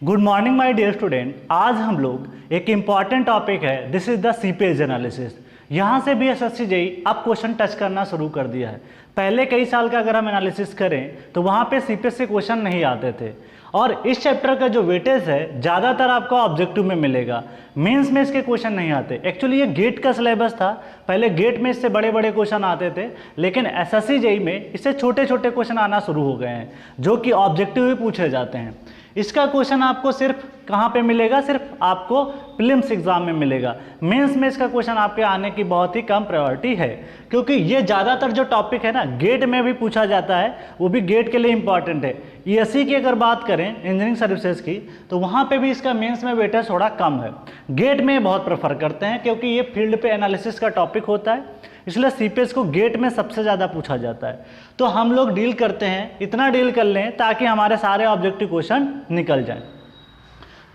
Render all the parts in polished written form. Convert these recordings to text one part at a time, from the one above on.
Good morning my dear student. आज हम लोग एक इम्पॉर्टेंट टॉपिक है, this is the seepage analysis. यहाँ से भी एसएससी जेईई अब क्वेश्चन टच करना शुरू कर दिया है। पहले कई साल का अगर हम एनालिसिस करें तो वहाँ पे सीपेज से क्वेश्चन नहीं आते थे और इस चैप्टर का जो वेटेज है ज़्यादातर आपको ऑब्जेक्टिव में मिलेगा, मेंस में इसके क्वेश्चन नहीं आते। एक्चुअली ये गेट का सिलेबस था, पहले गेट में इससे बड़े बड़े क्वेश्चन आते थे, लेकिन एसएससी जेईई में इससे छोटे छोटे क्वेश्चन आना शुरू हो गए हैं जो कि ऑब्जेक्टिव ही पूछे जाते हैं। इसका क्वेश्चन आपको सिर्फ कहाँ पे मिलेगा, सिर्फ आपको प्रीलिम्स एग्जाम में मिलेगा। मेंस में इसका क्वेश्चन आपके आने की बहुत ही कम प्रायोरिटी है, क्योंकि ये ज़्यादातर जो टॉपिक है ना गेट में भी पूछा जाता है, वो भी गेट के लिए इंपॉर्टेंट है। ईएससी की अगर बात करें इंजीनियरिंग सर्विसेज की तो वहाँ पे भी इसका मेंस में वेटेज थोड़ा कम है। गेट में बहुत प्रेफर करते हैं क्योंकि ये फील्ड पे एनालिसिस का टॉपिक होता है, इसलिए सीपेज को गेट में सबसे ज़्यादा पूछा जाता है। तो हम लोग डील करते हैं, इतना डील कर लें ताकि हमारे सारे ऑब्जेक्टिव क्वेश्चन निकल जाएं।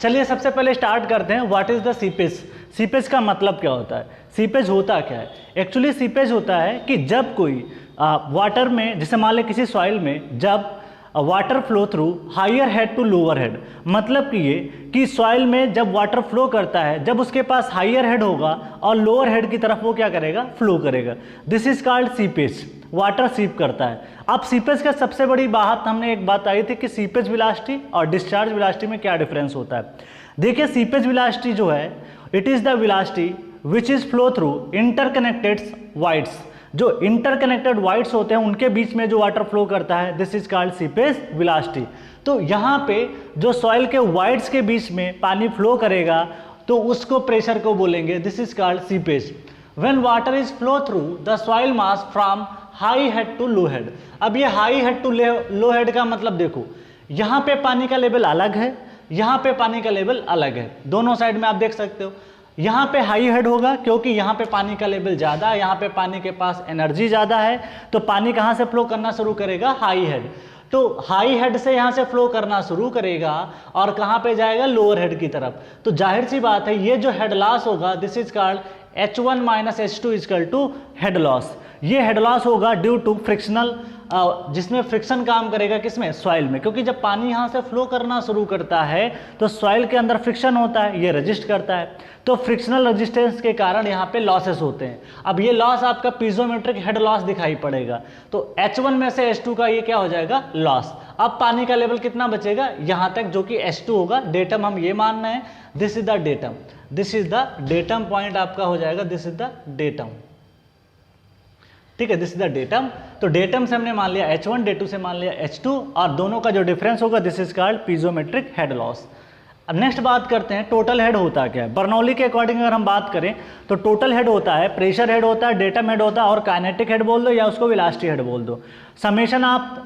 चलिए सबसे पहले स्टार्ट करते हैं, what is the seepage. Seepage का मतलब क्या होता है, सीपेज होता क्या है। एक्चुअली सीपेज होता है कि जब कोई वाटर में, जैसे मान लें किसी सॉइल में जब water flow through higher head to lower head, मतलब कि ये कि सॉइल में जब वाटर फ्लो करता है, जब उसके पास हायर हेड होगा और लोअर हेड की तरफ वो क्या करेगा, फ्लो करेगा, this is called seepage. Water सीप करता है। अब सीपेज का सबसे बड़ी बात हमने एक बात आई थी कि सीपेज वेलोसिटी और डिस्चार्ज वेलोसिटी में क्या डिफरेंस होता है। देखिए सीपेज वेलोसिटी जो है, it is the velocity which is flow through interconnected wides. जो इंटरकनेक्टेड वाइड्स होते हैं उनके बीच में जो वाटर फ्लो करता है, this is called seepage velocity. तो यहाँ पे जो सॉइल के वाइड्स के बीच में पानी फ्लो करेगा तो उसको प्रेशर को बोलेंगे, this is called seepage. When water is flow through the soil mass from high head to low head. अब ये high head to low head का मतलब देखो, यहाँ पे पानी का लेवल अलग है, यहाँ पे पानी का लेवल अलग है, दोनों साइड में आप देख सकते हो। यहाँ पे हाई हेड होगा क्योंकि यहाँ पे पानी का लेवल ज़्यादा है, यहाँ पे पानी के पास एनर्जी ज़्यादा है, तो पानी कहाँ से फ्लो करना शुरू करेगा, हाई हेड। तो हाई हेड से यहाँ से फ्लो करना शुरू करेगा और कहाँ पे जाएगा, लोअर हेड की तरफ। तो जाहिर सी बात है ये जो हेड लॉस होगा, this is called H1 - H2 equal to head loss. ये हेड लॉस होगा ड्यू टू फ्रिक्शनल, जिसमें फ्रिक्शन काम करेगा किसमें, सॉइल में, क्योंकि जब पानी यहाँ से फ्लो करना शुरू करता है तो सॉइल के अंदर फ्रिक्शन होता है, ये रजिस्ट करता है, तो फ्रिक्शनल रेजिस्टेंस के कारण यहाँ पे लॉसेस होते हैं। अब ये लॉस आपका पीजोमेट्रिक हेड लॉस दिखाई पड़ेगा, तो H1 में से H2 का ये क्या हो जाएगा, लॉस। अब पानी का लेवल कितना बचेगा, यहाँ तक, जो कि H2 होगा। डेटम हम ये मान रहे हैं, this is the datum, this is the datum point आपका हो जाएगा, दिस इज द डेटम, ठीक है, दिस इज द डेटम। तो डेटम से हमने मान लिया H1, डेटू से मान लिया H2, और दोनों का जो डिफरेंस होगा, this is called piezometric head loss. अब नेक्स्ट बात करते हैं टोटल हेड होता क्या है। बर्नौली के अकॉर्डिंग अगर हम बात करें तो टोटल हेड होता है, प्रेशर हेड होता है, डेटम हेड होता है, और काइनेटिक हेड बोल दो या उसको वेलोसिटी हेड बोल दो। Summation of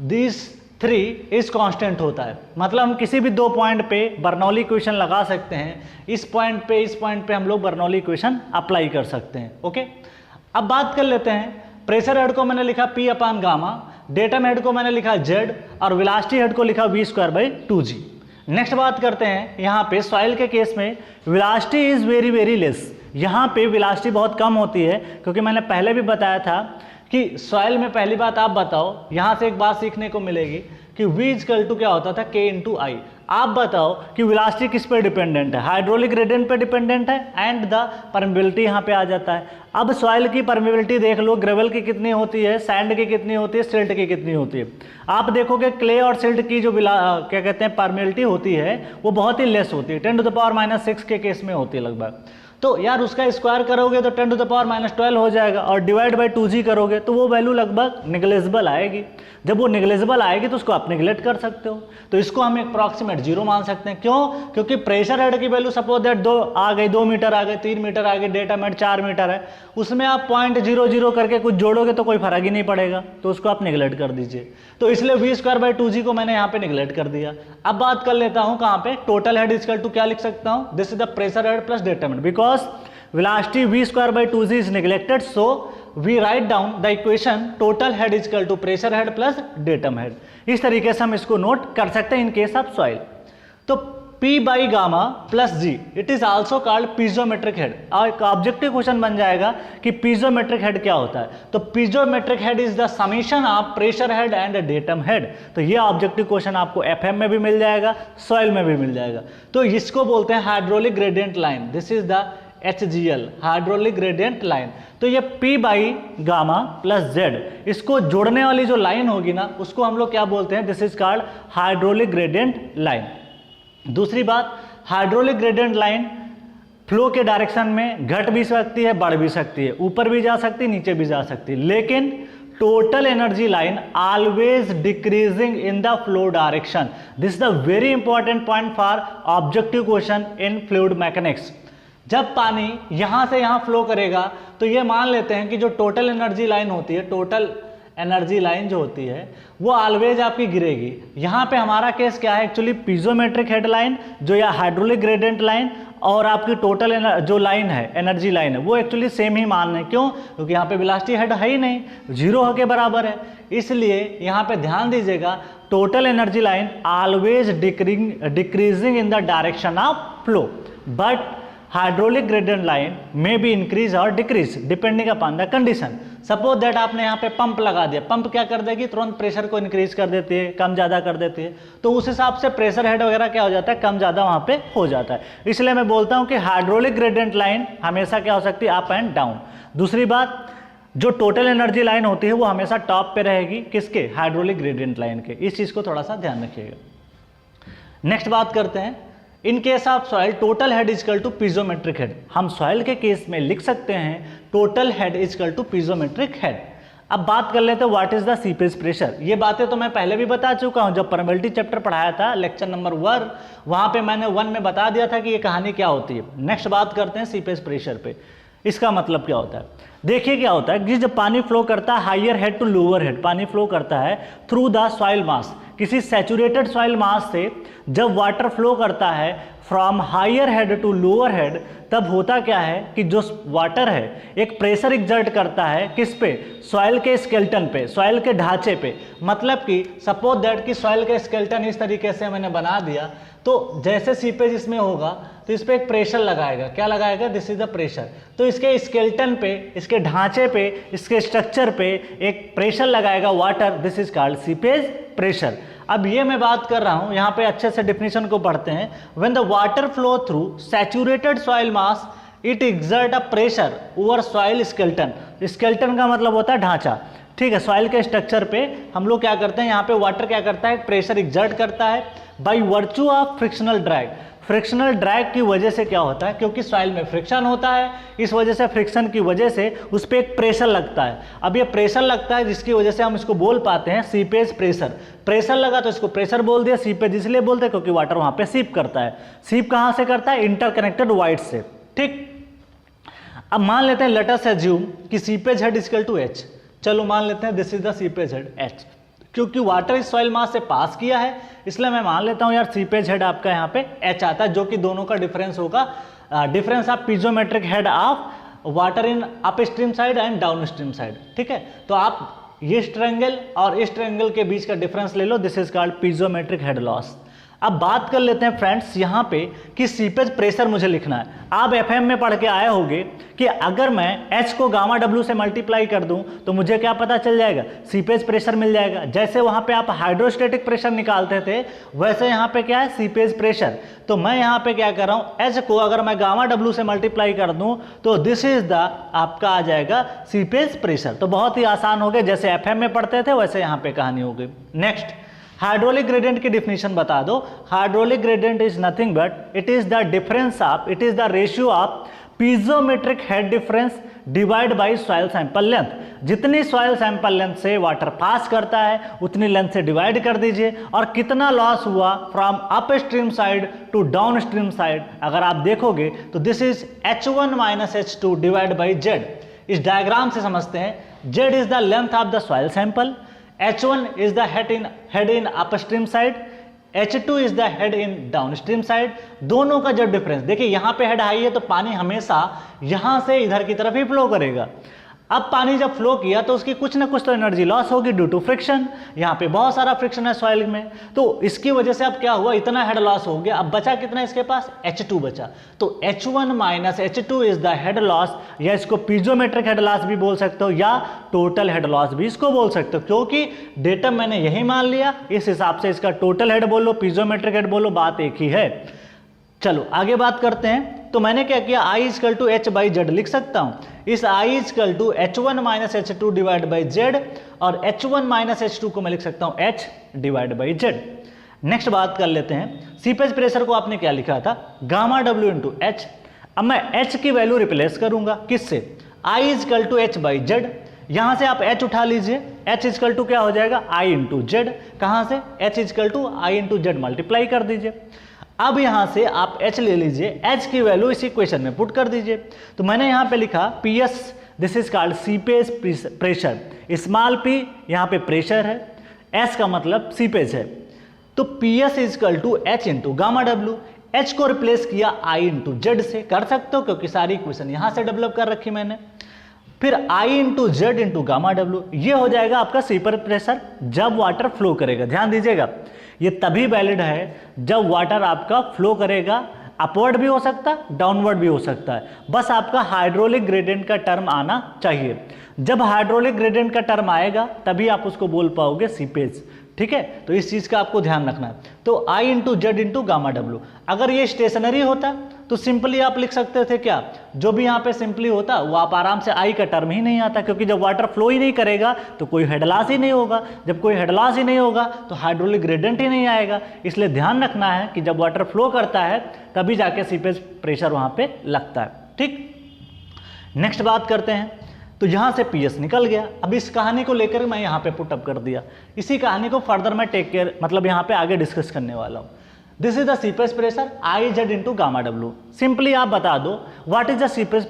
this 3 is constant होता है, मतलब हम किसी भी दो पॉइंट पे बर्नौली इक्वेशन लगा सकते हैं। इस पॉइंट पे हम लोग बर्नौली इक्वेशन अप्लाई कर सकते हैं। ओके, अब बात कर लेते हैं, प्रेशर हेड को मैंने लिखा P/गामा, डेटम हेड को मैंने लिखा Z, और वेलोसिटी हेड को लिखा V²/2g। नेक्स्ट बात करते हैं, यहाँ पे सॉइल के केस में velocity is very very less. यहाँ पे वेलोसिटी बहुत कम होती है, क्योंकि मैंने पहले भी बताया था कि सॉइल में, पहली बात आप बताओ, यहाँ से एक बात सीखने को मिलेगी कि V इक्वल टू क्या होता था, K/I। आप बताओ कि वेलोसिटी किस पे डिपेंडेंट है, हाइड्रोलिक ग्रेडियंट पे डिपेंडेंट है, एंड द परमेबिलिटी यहाँ पे आ जाता है। अब सॉइल की परमेबिलिटी देख लो, ग्रेवल की कितनी होती है, सैंड की कितनी होती है, सिल्ट की कितनी होती है। आप देखोगे क्ले और सिल्ट की जो क्या कहते हैं परमेबिलिटी होती है, वो बहुत ही लेस होती है, 10⁻⁻6 के केस में होती है लगभग। तो यार उसका स्क्वायर करोगे तो 10⁻⁻12 हो जाएगा, और डिवाइड बाई 2g करोगे तो वो वैल्यू लगभग निगलेजिबल आएगी। जब वो निगलेजिबल आएगी तो उसको आप निगलेक्ट कर सकते हो, तो इसको हम एक अप्रॉक्सीमेट 0 मान सकते हैं। क्यों? क्योंकि प्रेशर हेड की वैल्यू सपोज दैट 2 आ गई, 2 मीटर आ गई, 3 मीटर आ गई, डेटम हेड 4 मीटर है, उसमें आप 0.00 करके कुछ जोड़ोगे तो कोई फर्क ही नहीं पड़ेगा, तो उसको आप निगलेक्ट कर दीजिए। तो इसलिए V²/2g को मैंने यहाँ पे निगलेक्ट कर दिया। अब बात कर लेता हूँ कहाँ पे, टोटल हेड इक्वल टू क्या लिख सकता हूँ, this is the pressure head plus datum head, because velocity V²/2g is neglected, so we write down the equation total head is equal to pressure head plus datum head। इस तरीके से हम इसको note कर सकते हैं इन केस ऑफ सॉइल। तो P by gamma plus G, it is also called piezometric head। और एक ऑब्जेक्टिव क्वेश्चन बन जाएगा कि piezometric head क्या होता है, तो piezometric head is the summation of pressure head and datum head। तो ये ऑब्जेक्टिव क्वेश्चन आपको FM में भी मिल जाएगा, सॉइल में भी मिल जाएगा। तो इसको बोलते हैं hydraulic gradient line, this is the HGL, hydraulic gradient line. तो ये P by gamma plus Z, इसको जोड़ने वाली जो लाइन होगी ना, उसको हम लोग क्या बोलते हैं, this is called hydraulic gradient line. दूसरी बात, हाइड्रोलिक ग्रेडियंट लाइन फ्लो के डायरेक्शन में घट भी सकती है, बढ़ भी सकती है, ऊपर भी जा सकती है, नीचे भी जा सकती है, लेकिन total energy line always decreasing in the flow direction. This is the very important point for objective question in fluid mechanics. जब पानी यहां से यहां फ्लो करेगा तो ये मान लेते हैं कि जो टोटल एनर्जी लाइन होती है, टोटल एनर्जी लाइन जो होती है वो ऑलवेज आपकी गिरेगी। यहाँ पे हमारा केस क्या है, एक्चुअली पीजोमेट्रिक हेड लाइन जो या हाइड्रोलिक ग्रेडियंट लाइन और आपकी टोटल जो लाइन है, एनर्जी लाइन है, वो एक्चुअली सेम ही मान है। क्यों? क्योंकि यहाँ पे वेलोसिटी हेड है ही नहीं, जीरो के बराबर है। इसलिए यहाँ पे ध्यान दीजिएगा, total energy line always decreasing in the direction of flow, but hydraulic gradient line में बी इंक्रीज और decrease depending upon the condition. Suppose that आपने यहाँ पे पंप लगा दिया, पंप क्या कर देगी, तुरंत प्रेशर को इंक्रीज कर देती है, कम ज़्यादा कर देती है, तो उस हिसाब से प्रेशर हेड वगैरह क्या हो जाता है, कम ज़्यादा वहाँ पे हो जाता है। इसलिए मैं बोलता हूँ कि हाइड्रोलिक ग्रेडियंट लाइन हमेशा क्या हो सकती है, अप एंड डाउन। दूसरी बात, जो टोटल एनर्जी लाइन होती है वो हमेशा टॉप पे रहेगी, किसके, हाइड्रोलिक ग्रेडियंट लाइन के। इस चीज़ को थोड़ा सा ध्यान रखिएगा। नेक्स्ट बात करते हैं, in case of soil total head equal to piezometric head. हम सॉइल के केस में लिख सकते हैं total head equal to piezometric head. अब बात कर लेते हैं what is the seepage pressure. ये बातें तो मैं पहले भी बता चुका हूं, जब परमेबिलिटी चैप्टर पढ़ाया था लेक्चर नंबर 1, वहां पे मैंने 1 में बता दिया था कि ये कहानी क्या होती है। नेक्स्ट बात करते हैं सीपेज प्रेशर पे। इसका मतलब क्या होता है, देखिए क्या होता है कि जब पानी फ्लो करता है higher head to lower head, पानी फ्लो करता है थ्रू द सॉइल मास, किसी सैचुरेटेड सॉइल मास से जब वाटर फ्लो करता है from higher head to lower head, तब होता क्या है कि जो वाटर है एक प्रेशर एक्सर्ट करता है, किस पे, सॉइल के स्केलेटन पे, सॉइल के ढांचे पे। मतलब कि सपोज दैट कि सॉइल का स्केलेटन इस तरीके से मैंने बना दिया, तो जैसे सीपेज इसमें होगा तो इस पे एक प्रेशर लगाएगा, क्या लगाएगा, दिस इज द प्रेशर। तो इसके स्केलेटन पे, इसके ढांचे पे, इसके स्ट्रक्चर पे एक प्रेशर लगाएगा water, this is called seepage pressure. अब ये मैं बात कर रहा हूं, यहाँ पे अच्छे से डेफिनेशन को पढ़ते हैं। When the water flow through saturated soil mass it exert a pressure over soil skeleton. Skeleton का मतलब होता है ढांचा, ठीक है। सॉइल के स्ट्रक्चर पे हम लोग क्या करते हैं, यहाँ पे वाटर क्या करता है, प्रेशर एक्सर्ट करता है by virtue of frictional drag. Frictional drag की वजह से क्या होता है, क्योंकि सॉइल में फ्रिक्शन होता है, इस वजह से फ्रिक्शन की वजह से उस पर एक प्रेशर लगता है। अब ये प्रेशर लगता है जिसकी वजह से हम इसको बोल पाते हैं सीपेज प्रेशर। प्रेशर लगा तो इसको प्रेशर बोल दिया, सीपेज इसलिए बोलते हैं क्योंकि वाटर वहाँ पे सीप करता है। सीप कहाँ से करता है, इंटरकनेक्टेड वाइड से, ठीक। अब मान लेते हैं, लेट अस अज्यूम कि seepage head equal to H। चलो मान लेते हैं this is the seepage head H, क्योंकि वाटर इस सॉइल मास से पास किया है, इसलिए मैं मान लेता हूं यार सीपेज हेड आपका यहाँ पे H आता है, जो कि दोनों का डिफरेंस होगा, difference of पीजोमेट्रिक head of water in up stream side and down stream side, ठीक है। तो आप ये ट्रायंगल और इस ट्रायंगल के बीच का डिफरेंस ले लो, this is called piezometric head loss. अब बात कर लेते हैं फ्रेंड्स यहाँ पे कि सीपेज प्रेशर मुझे लिखना है। आप एफएम में पढ़ के आए होंगे कि अगर मैं H को गामा W से मल्टीप्लाई कर दूं तो मुझे क्या पता चल जाएगा, सीपेज प्रेशर मिल जाएगा। जैसे वहाँ पे आप हाइड्रोस्टेटिक प्रेशर निकालते थे, वैसे यहाँ पे क्या है, सीपेज प्रेशर। तो मैं यहाँ पे क्या कर रहा हूँ, H को अगर मैं गामा W से मल्टीप्लाई कर दूं तो दिस इज द आपका आ जाएगा सीपेज प्रेशर। तो बहुत ही आसान हो गया, जैसे एफएम में पढ़ते थे वैसे यहाँ पे कहानी हो गई। नेक्स्ट, हाइड्रोलिक ग्रेडियंट की डिफिनेशन बता दो। Hydraulic gradient is nothing but it is the difference of, it is the ratio of पीजोमेट्रिक head difference divide by soil sample length. जितनी सॉइल सैंपल लेंथ से वाटर पास करता है उतनी लेंथ से divide कर दीजिए, और कितना लॉस हुआ from upstream side to downstream side. अगर आप देखोगे तो this is H1 minus H2 divide by Z। इस डायग्राम से समझते हैं, Z is the length of the soil sample, H1 is the head in upstream side, H2 is the head in downstream side। दोनों का जो difference देखिए, यहाँ पे हेड हाई है तो पानी हमेशा यहाँ से इधर की तरफ ही फ्लो करेगा। अब पानी जब फ्लो किया तो उसकी कुछ ना कुछ तो एनर्जी लॉस होगी ड्यू टू फ्रिक्शन। यहाँ पे बहुत सारा फ्रिक्शन है सॉइल में, तो इसकी वजह से अब क्या हुआ, इतना हेड लॉस हो गया। अब बचा कितना इसके पास, H2 बचा। तो H1 minus H2 is the head loss, या इसको पीजोमेट्रिक हेड लॉस भी बोल सकते हो या टोटल हेड लॉस भी इसको बोल सकते हो, क्योंकि डेटम मैंने यही मान लिया, इस हिसाब से इसका टोटल हेड बोलो पीजोमेट्रिक हेड बोलो, बात एक ही है। चलो आगे बात करते हैं। तो मैंने क्या किया, I is equal to H by Z लिख सकता हूं। इस I is equal to H1 minus H2 divide by Z, और H1 माइनस H2 को मैं लिख सकता हूं H divide by Z. Next बात कर लेते हैं, सीपेज प्रेशर को आपने क्या लिखा था, गामा W इंटू एच। अब मैं H की वैल्यू रिप्लेस करूंगा किससे, I is equal to H by Z. यहां से आप H उठा लीजिए, H इजकल टू क्या हो जाएगा, I इंटू जेड। कहां से, H is equal to I into Z multiply कर दीजिए। अब यहां से आप H ले लीजिए, H की वैल्यू इस इक्वेशन में पुट कर दीजिए। तो मैंने यहां पे लिखा PS, this is called seepage pressure. Small p यहां पे प्रेशर है, S का मतलब सीपेज है। तो PS is equal to H into gamma W। H को रिप्लेस किया I इंटू जेड से, कर सकते हो क्योंकि सारी इक्वेशन यहां से डेवलप कर रखी मैंने। फिर I into Z into gamma W, ये हो जाएगा आपका सीपेज प्रेशर जब वाटर फ्लो करेगा। ध्यान दीजिएगा, ये तभी वैलिड है जब वाटर आपका फ्लो करेगा, अपवर्ड भी हो सकता है डाउनवर्ड भी हो सकता है, बस आपका हाइड्रोलिक ग्रेडियंट का टर्म आना चाहिए। जब हाइड्रोलिक ग्रेडियंट का टर्म आएगा तभी आप उसको बोल पाओगे सीपेज। ठीक है, तो इस चीज का आपको ध्यान रखना है। तो I into Z into gamma W। अगर ये स्टेशनरी होता तो सिंपली आप लिख सकते थे क्या, जो भी यहाँ पे सिंपली होता वो आप आराम से I का टर्म ही नहीं आता, क्योंकि जब वाटर फ्लो ही नहीं करेगा तो कोई हेड लॉस ही नहीं होगा। जब कोई हेड लॉस ही नहीं होगा तो हाइड्रोलिक ग्रेडियंट ही नहीं आएगा। इसलिए ध्यान रखना है कि जब वाटर फ्लो करता है तभी जाके सीपेज प्रेशर वहां पे लगता है। ठीक, नेक्स्ट बात करते हैं। तो यहां से PS निकल गया। अब इस कहानी को लेकर मैं यहां पे पुटअप कर दिया। इसी कहानी को फर्दर मैं टेक केयर मतलब यहां पे आगे डिस्कस करने वाला हूं। This is the seepage pressure I Z into gamma W। Simply आप बता दो what is the seepage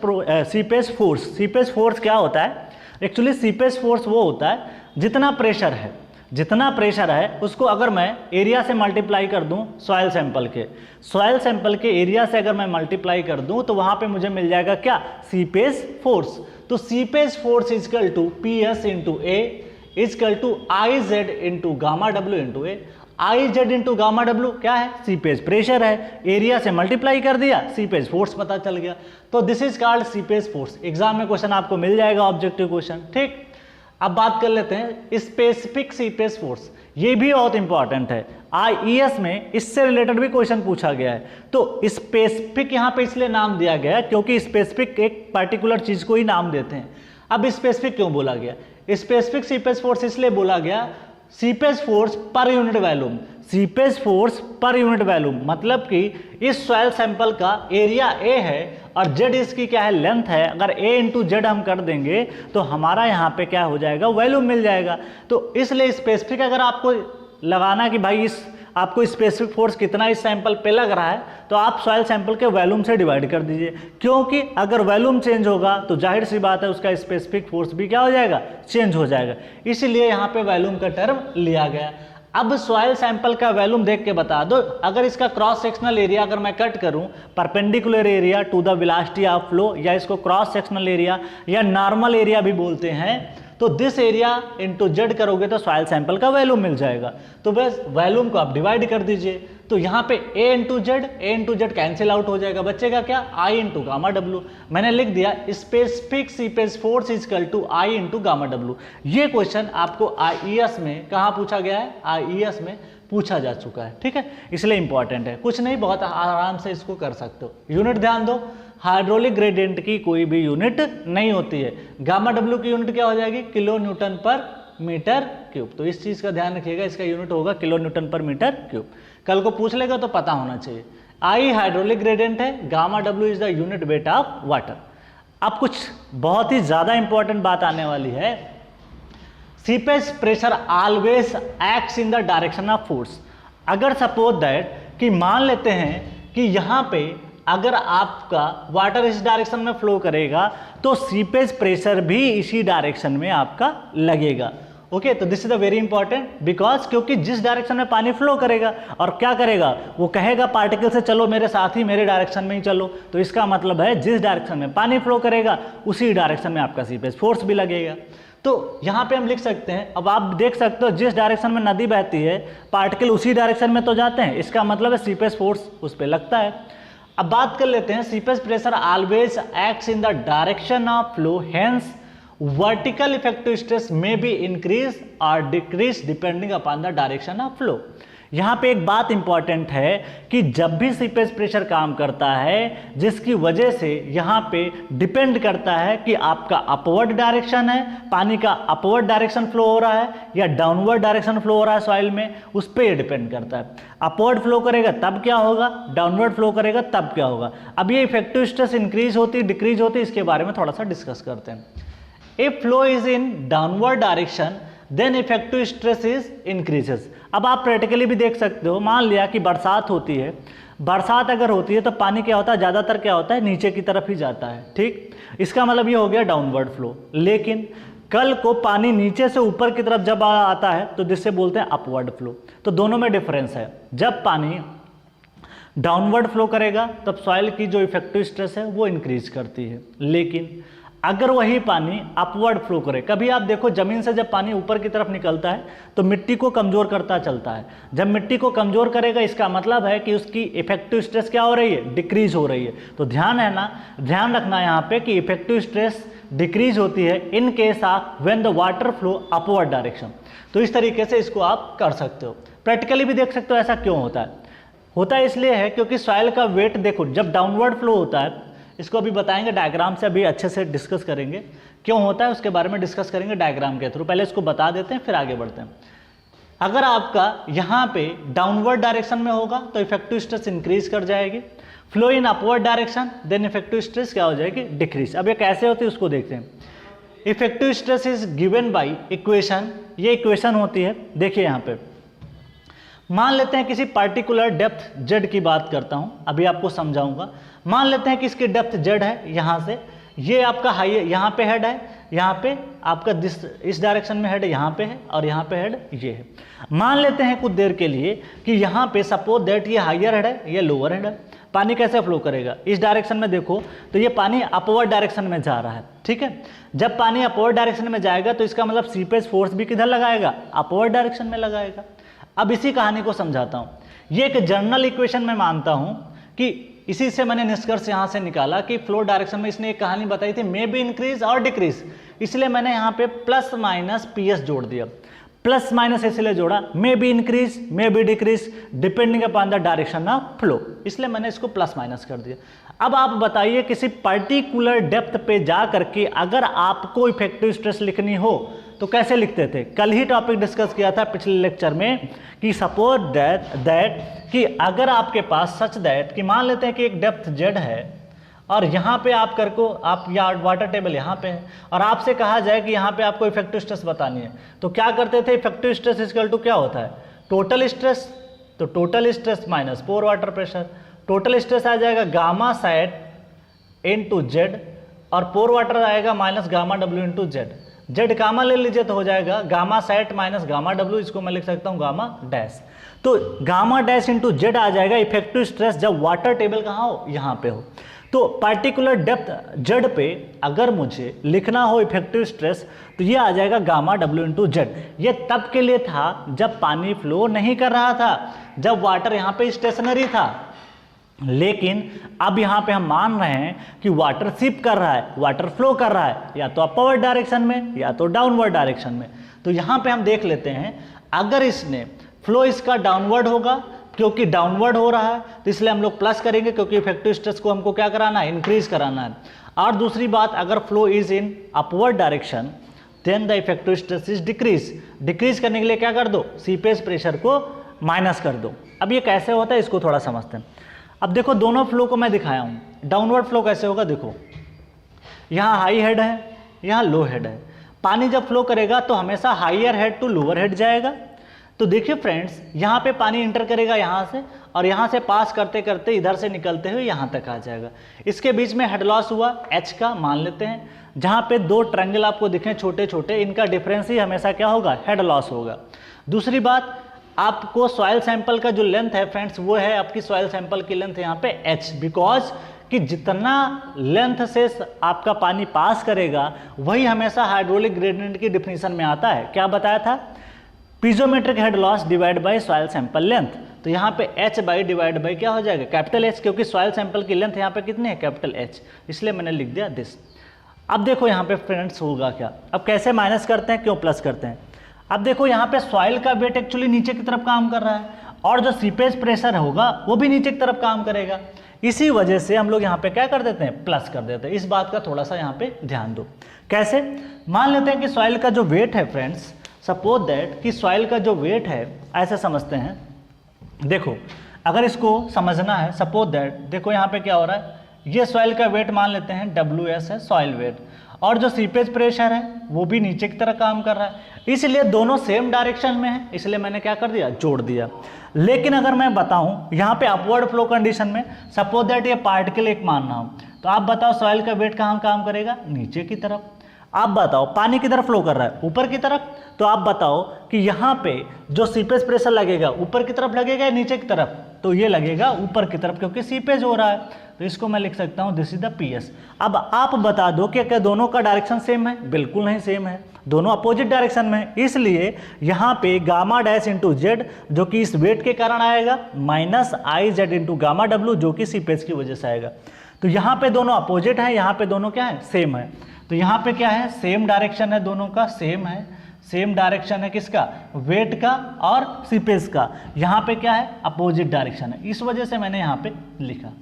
force. Seepage force क्या होता है, एक्चुअली सीपेज फोर्स वो होता है जितना प्रेशर है उसको अगर मैं एरिया से मल्टीप्लाई कर दूं सॉइल सैंपल के एरिया से अगर मैं मल्टीप्लाई कर दूं तो वहां पे मुझे मिल जाएगा क्या, सीपेज फोर्स। तो seepage force is equal to PS into A is equal to I Z into gamma W into A। I Z into gamma W क्या है, सीपेज प्रेशर है, एरिया से मल्टीप्लाई कर दिया, सीपेज फोर्स पता चल गया। तो this is called seepage force. Exam में क्वेश्चन आपको मिल जाएगा, ऑब्जेक्टिव क्वेश्चन। ठीक, अब बात कर लेते हैं स्पेसिफिक सीपेज फोर्स। ये भी बहुत इंपॉर्टेंट है, IES में इससे रिलेटेड भी क्वेश्चन पूछा गया है। तो स्पेसिफिक यहाँ पे इसलिए नाम दिया गया है क्योंकि स्पेसिफिक एक पर्टिकुलर चीज को ही नाम देते हैं। अब स्पेसिफिक क्यों बोला गया, स्पेसिफिक सीपेज फोर्स इसलिए बोला गया, seepage force per unit volume. Seepage force per unit volume मतलब कि इस सॉइल सैंपल का एरिया A है और जेड इसकी क्या है, लेंथ है। अगर A इंटू जेड हम कर देंगे तो हमारा यहाँ पे क्या हो जाएगा, वॉल्यूम मिल जाएगा। तो इसलिए स्पेसिफिक अगर आपको लगाना कि भाई इस आपको स्पेसिफिक फोर्स कितना इस सैंपल पे लग रहा है, तो आप सॉइल सैंपल के वॉल्यूम से डिवाइड कर दीजिए, क्योंकि अगर वॉल्यूम चेंज होगा तो जाहिर सी बात है उसका स्पेसिफिक फोर्स भी क्या हो जाएगा, चेंज हो जाएगा। इसीलिए यहाँ पे वॉल्यूम का टर्म लिया गया। अब सॉइल सैंपल का वॉल्यूम देख के बता दो, अगर इसका क्रॉस सेक्शनल एरिया अगर मैं कट करूं perpendicular area to the velocity of flow, या इसको क्रॉस सेक्शनल एरिया या नॉर्मल एरिया भी बोलते हैं, तो दिस एरिया इंटू जेड करोगे तो सॉइल सैंपल का वॉल्यूम मिल जाएगा। तो बस वॉल्यूम को आप डिवाइड कर दीजिए। तो यहाँ पे A into Z cancel out हो जाएगा, बचेगा क्या, I इंटू गामा W। मैंने लिख दिया specific seepage force is equal to I into gamma W। ये क्वेश्चन आपको IES में कहाँ पूछा गया है, IES में पूछा जा चुका है। ठीक है, इसलिए इंपॉर्टेंट है, कुछ नहीं, बहुत आराम से इसको कर सकते हो। यूनिट ध्यान दो, हाइड्रोलिक ग्रेडियंट की कोई भी यूनिट नहीं होती है। गामा W की यूनिट क्या हो जाएगी, किलो न्यूटन पर मीटर क्यूब। तो इस चीज का ध्यान रखिएगा, इसका यूनिट होगा किलो न्यूटन पर मीटर क्यूब। कल को पूछ लेगा तो पता होना चाहिए। I हाइड्रोलिक ग्रेडियंट है, gamma W is the unit weight of water. अब कुछ बहुत ही ज्यादा इंपॉर्टेंट बात आने वाली है। Seepage pressure always acts in the direction of force. अगर सपोज दैट कि मान लेते हैं कि यहाँ पे अगर आपका वाटर इस डायरेक्शन में फ्लो करेगा तो सीपेज प्रेशर भी इसी डायरेक्शन में आपका लगेगा। ओके तो this is a very important because क्योंकि जिस डायरेक्शन में पानी फ्लो करेगा और क्या करेगा, वो कहेगा पार्टिकल से चलो मेरे साथ ही मेरे डायरेक्शन में ही चलो, तो इसका मतलब है जिस डायरेक्शन में पानी फ्लो करेगा उसी डायरेक्शन में आपका सीपेज फोर्स भी लगेगा। तो यहाँ पे हम लिख सकते हैं, अब आप देख सकते हो जिस डायरेक्शन में नदी बहती है पार्टिकल उसी डायरेक्शन में तो जाते हैं, इसका मतलब है सीपेज फोर्स उस पर लगता है। अब बात कर लेते हैं seepage pressure always acts in the direction of flow, hence vertical effective stress में बी इंक्रीज और decrease depending upon the direction of flow. यहाँ पे एक बात इंपॉर्टेंट है कि जब भी सीपेज प्रेशर काम करता है जिसकी वजह से यहाँ पे डिपेंड करता है कि आपका अपवर्ड डायरेक्शन है, पानी का अपवर्ड डायरेक्शन फ्लो हो रहा है या डाउनवर्ड डायरेक्शन फ्लो हो रहा है सॉइल में, उस पर ये डिपेंड करता है। अपवर्ड फ्लो करेगा तब क्या होगा, डाउनवर्ड फ्लो करेगा तब क्या होगा। अब ये इफेक्टिव स्ट्रेस इंक्रीज होती डिक्रीज होती, इसके बारे में थोड़ा सा डिस्कस करते हैं। If flow is in downward direction, then effective stress is increases। अब आप प्रैक्टिकली भी देख सकते हो, मान लिया कि बरसात होती है, बरसात अगर होती है तो पानी क्या होता है, ज़्यादातर क्या होता है नीचे की तरफ ही जाता है, ठीक। इसका मतलब ये हो गया डाउनवर्ड फ्लो। लेकिन कल को पानी नीचे से ऊपर की तरफ जब आता है तो जिससे बोलते हैं अपवर्ड फ्लो। तो दोनों में डिफरेंस है, जब पानी डाउनवर्ड फ्लो करेगा तब सॉइल की जो इफेक्टिव स्ट्रेस है वो इंक्रीज करती है, लेकिन अगर वही पानी अपवर्ड फ्लो करे, कभी आप देखो जमीन से जब पानी ऊपर की तरफ निकलता है तो मिट्टी को कमजोर करता चलता है। जब मिट्टी को कमजोर करेगा इसका मतलब है कि उसकी इफेक्टिव स्ट्रेस क्या हो रही है, डिक्रीज हो रही है। तो ध्यान रखना यहाँ पे कि इफेक्टिव स्ट्रेस डिक्रीज होती है इन case of when the water flow upward direction. तो इस तरीके से इसको आप कर सकते हो, प्रैक्टिकली भी देख सकते हो ऐसा क्यों होता है। होता इसलिए है क्योंकि सॉइल का वेट देखो जब डाउनवर्ड फ्लो होता है, इसको अभी बताएंगे डायग्राम से, अभी अच्छे से डिस्कस करेंगे क्यों होता है, उसके बारे में डिस्कस करेंगे डायग्राम के थ्रू। पहले इसको बता देते हैं फिर आगे बढ़ते हैं। अगर आपका यहाँ पे डाउनवर्ड डायरेक्शन में होगा तो इफेक्टिव स्ट्रेस इंक्रीज कर जाएगी, flow in upward direction then effective stress क्या हो जाएगी, डिक्रीज। अब ये कैसे होती है उसको देखते हैं। Effective stress is given by equation, ये इक्वेशन होती है, देखिए यहाँ पे मान लेते हैं किसी पार्टिकुलर डेप्थ जेड की बात करता हूं, अभी आपको समझाऊंगा। मान लेते हैं कि इसकी डेप्थ जेड है, यहां से ये आपका हाई, यहां पे हेड है, यहां पे आपका इस डायरेक्शन में हेड यहां पे है और यहां पे हेड ये है। मान लेते हैं कुछ देर के लिए कि यहां पे सपोज दैट ये हायर हेड है, ये लोअर हेड है। पानी कैसे फ्लो करेगा, इस डायरेक्शन में देखो तो ये पानी अपवर्ड डायरेक्शन में जा रहा है, ठीक है। जब पानी अपवर्ड डायरेक्शन में जाएगा तो इसका मतलब सीपेज फोर्स भी किधर लगाएगा, अपवर्ड डायरेक्शन में लगाएगा। अब इसी कहानी को समझाता हूं। ये एक जनरल इक्वेशन में मानता हूं कि इसी से मैंने निष्कर्ष यहां से निकाला कि फ्लो डायरेक्शन में इसने एक कहानी बताई थी मे बी इंक्रीज और डिक्रीज, इसलिए मैंने यहां पे प्लस माइनस पीएस जोड़ दिया। प्लस माइनस इसलिए जोड़ा may be increase may be decrease depending upon the direction of flow, इसलिए मैंने इसको प्लस माइनस कर दिया। अब आप बताइए किसी पर्टिकुलर डेप्थ पे जा करके अगर आपको इफेक्टिव स्ट्रेस लिखनी हो तो कैसे लिखते थे। कल ही टॉपिक डिस्कस किया था पिछले लेक्चर में कि सपोज दैट कि अगर आपके पास सच दैट कि मान लेते हैं कि एक डेप्थ जेड है और यहाँ पे आप या वाटर टेबल यहाँ पे है और आपसे कहा जाए कि यहाँ पे आपको इफेक्टिव स्ट्रेस बतानी है, तो क्या करते थे, इफेक्टिव स्ट्रेस इक्वल टू क्या होता है, टोटल स्ट्रेस। तो total stress minus pore water pressure, total stress आ जाएगा गामा सैट इनटू जेड और पोर वाटर आएगा minus gamma W into Z. Z gamma ले लीजिए तो हो जाएगा gamma sat minus gamma W, इसको मैं लिख सकता हूँ गामा डैश। तो गामा डैश इंटू जेड आ जाएगा इफेक्टिव स्ट्रेस जब वाटर टेबल कहाँ हो, यहाँ पे हो। तो पार्टिकुलर डेप्थ जेड पे अगर मुझे लिखना हो इफेक्टिव स्ट्रेस तो ये आ जाएगा गामा डब्ल्यू इंटू जेड। ये तब के लिए था जब पानी फ्लो नहीं कर रहा था, जब वाटर यहाँ पे स्टेशनरी था। लेकिन अब यहां पे हम मान रहे हैं कि वाटर सिप कर रहा है, वाटर फ्लो कर रहा है या तो अपवर्ड डायरेक्शन में या तो डाउनवर्ड डायरेक्शन में। तो यहां पे हम देख लेते हैं अगर इसने फ्लो इसका डाउनवर्ड होगा, क्योंकि डाउनवर्ड हो रहा है तो इसलिए हम लोग प्लस करेंगे क्योंकि इफेक्टिव स्ट्रेस को हमको क्या कराना है, इंक्रीज कराना है। और दूसरी बात, अगर flow is in upward direction then the effective stress is decrease करने के लिए क्या कर दो, सीपेज प्रेशर को माइनस कर दो। अब ये कैसे होता है इसको थोड़ा समझते हैं। अब देखो दोनों फ्लो को मैं दिखाया हूं, डाउनवर्ड फ्लो कैसे होगा, देखो यहां हाई हेड है, यहां लो हेड है। पानी जब फ्लो करेगा तो हमेशा higher head to lower head जाएगा, तो देखिए फ्रेंड्स, यहाँ पे पानी इंटर करेगा यहाँ से, और यहाँ से पास करते करते इधर से निकलते हुए यहाँ तक आ जाएगा। इसके बीच में हेड लॉस हुआ H का, मान लेते हैं। जहाँ पे दो ट्रायंगल आपको दिखें छोटे छोटे, इनका डिफरेंस ही हमेशा क्या होगा, हेड लॉस होगा। दूसरी बात, आपको सॉइल सैंपल का जो लेंथ है फ्रेंड्स, वो है आपकी सॉइल सैंपल की लेंथ यहाँ पे H, बिकॉज कि जितना लेंथ से आपका पानी पास करेगा वही हमेशा हाइड्रोलिक ग्रेडियंट की डिफिनीशन में आता है। क्या बताया था, पीजोमेट्रिक head loss divide by soil sample length. तो यहाँ पे H बाई डिवाइड बाई क्या हो जाएगा, कैपिटल H, क्योंकि सॉइल सैंपल की लेंथ यहाँ पे कितनी है, कैपिटल H, इसलिए मैंने लिख दिया दिस। अब देखो यहाँ पे फ्रेंड्स होगा क्या, अब कैसे माइनस करते हैं, क्यों प्लस करते हैं। अब देखो यहाँ पे सॉइल का वेट एक्चुअली नीचे की तरफ काम कर रहा है, और जो सीपेज प्रेशर होगा वो भी नीचे की तरफ काम करेगा। इसी वजह से हम लोग यहाँ पे क्या कर देते हैं, प्लस कर देते हैं। इस बात का थोड़ा सा यहाँ पे ध्यान दो। कैसे, मान लेते हैं कि सॉइल का जो वेट है फ्रेंड्स, सपोज दैट कि सॉइल का जो वेट है, ऐसे समझते हैं। देखो अगर इसको समझना है, सपोज दैट देखो यहाँ पे क्या हो रहा है, ये सॉइल का वेट मान लेते हैं WS है, सॉइल वेट, और जो सीपेज प्रेशर है वो भी नीचे की तरह काम कर रहा है, इसलिए दोनों सेम डायरेक्शन में है, इसलिए मैंने क्या कर दिया, जोड़ दिया। लेकिन अगर मैं बताऊं यहाँ पे अपवर्ड फ्लो कंडीशन में, सपोज दैट ये पार्टिकल एक मान रहा हूँ, तो आप बताओ सॉइल का वेट कहाँ काम करेगा, नीचे की तरफ। आप बताओ पानी किधर फ्लो कर रहा है, ऊपर की तरफ। तो आप बताओ कि यहाँ पे जो सीपेज प्रेशर लगेगा ऊपर की तरफ लगेगा या नीचे की तरफ, तो ये लगेगा ऊपर की तरफ, क्योंकि सीपेज हो रहा है। तो इसको मैं लिख सकता हूँ दिस इज द PS। अब आप बता दो कि क्या दोनों का डायरेक्शन सेम है, बिल्कुल नहीं सेम है, दोनों अपोजिट डायरेक्शन में है। इसलिए यहाँ पे गामा डैश इंटू जेड जो कि इस वेट के कारण आएगा, minus IZ into gamma W जो कि सीपेज की वजह से आएगा। तो यहाँ पे दोनों अपोजिट है, यहाँ पे दोनों क्या है, सेम है। तो यहाँ पे क्या है, सेम डायरेक्शन है, दोनों का सेम है, सेम डायरेक्शन है किसका, वेट का और सीपेज का। यहाँ पे क्या है, अपोजिट डायरेक्शन है, इस वजह से मैंने यहाँ पे लिखा।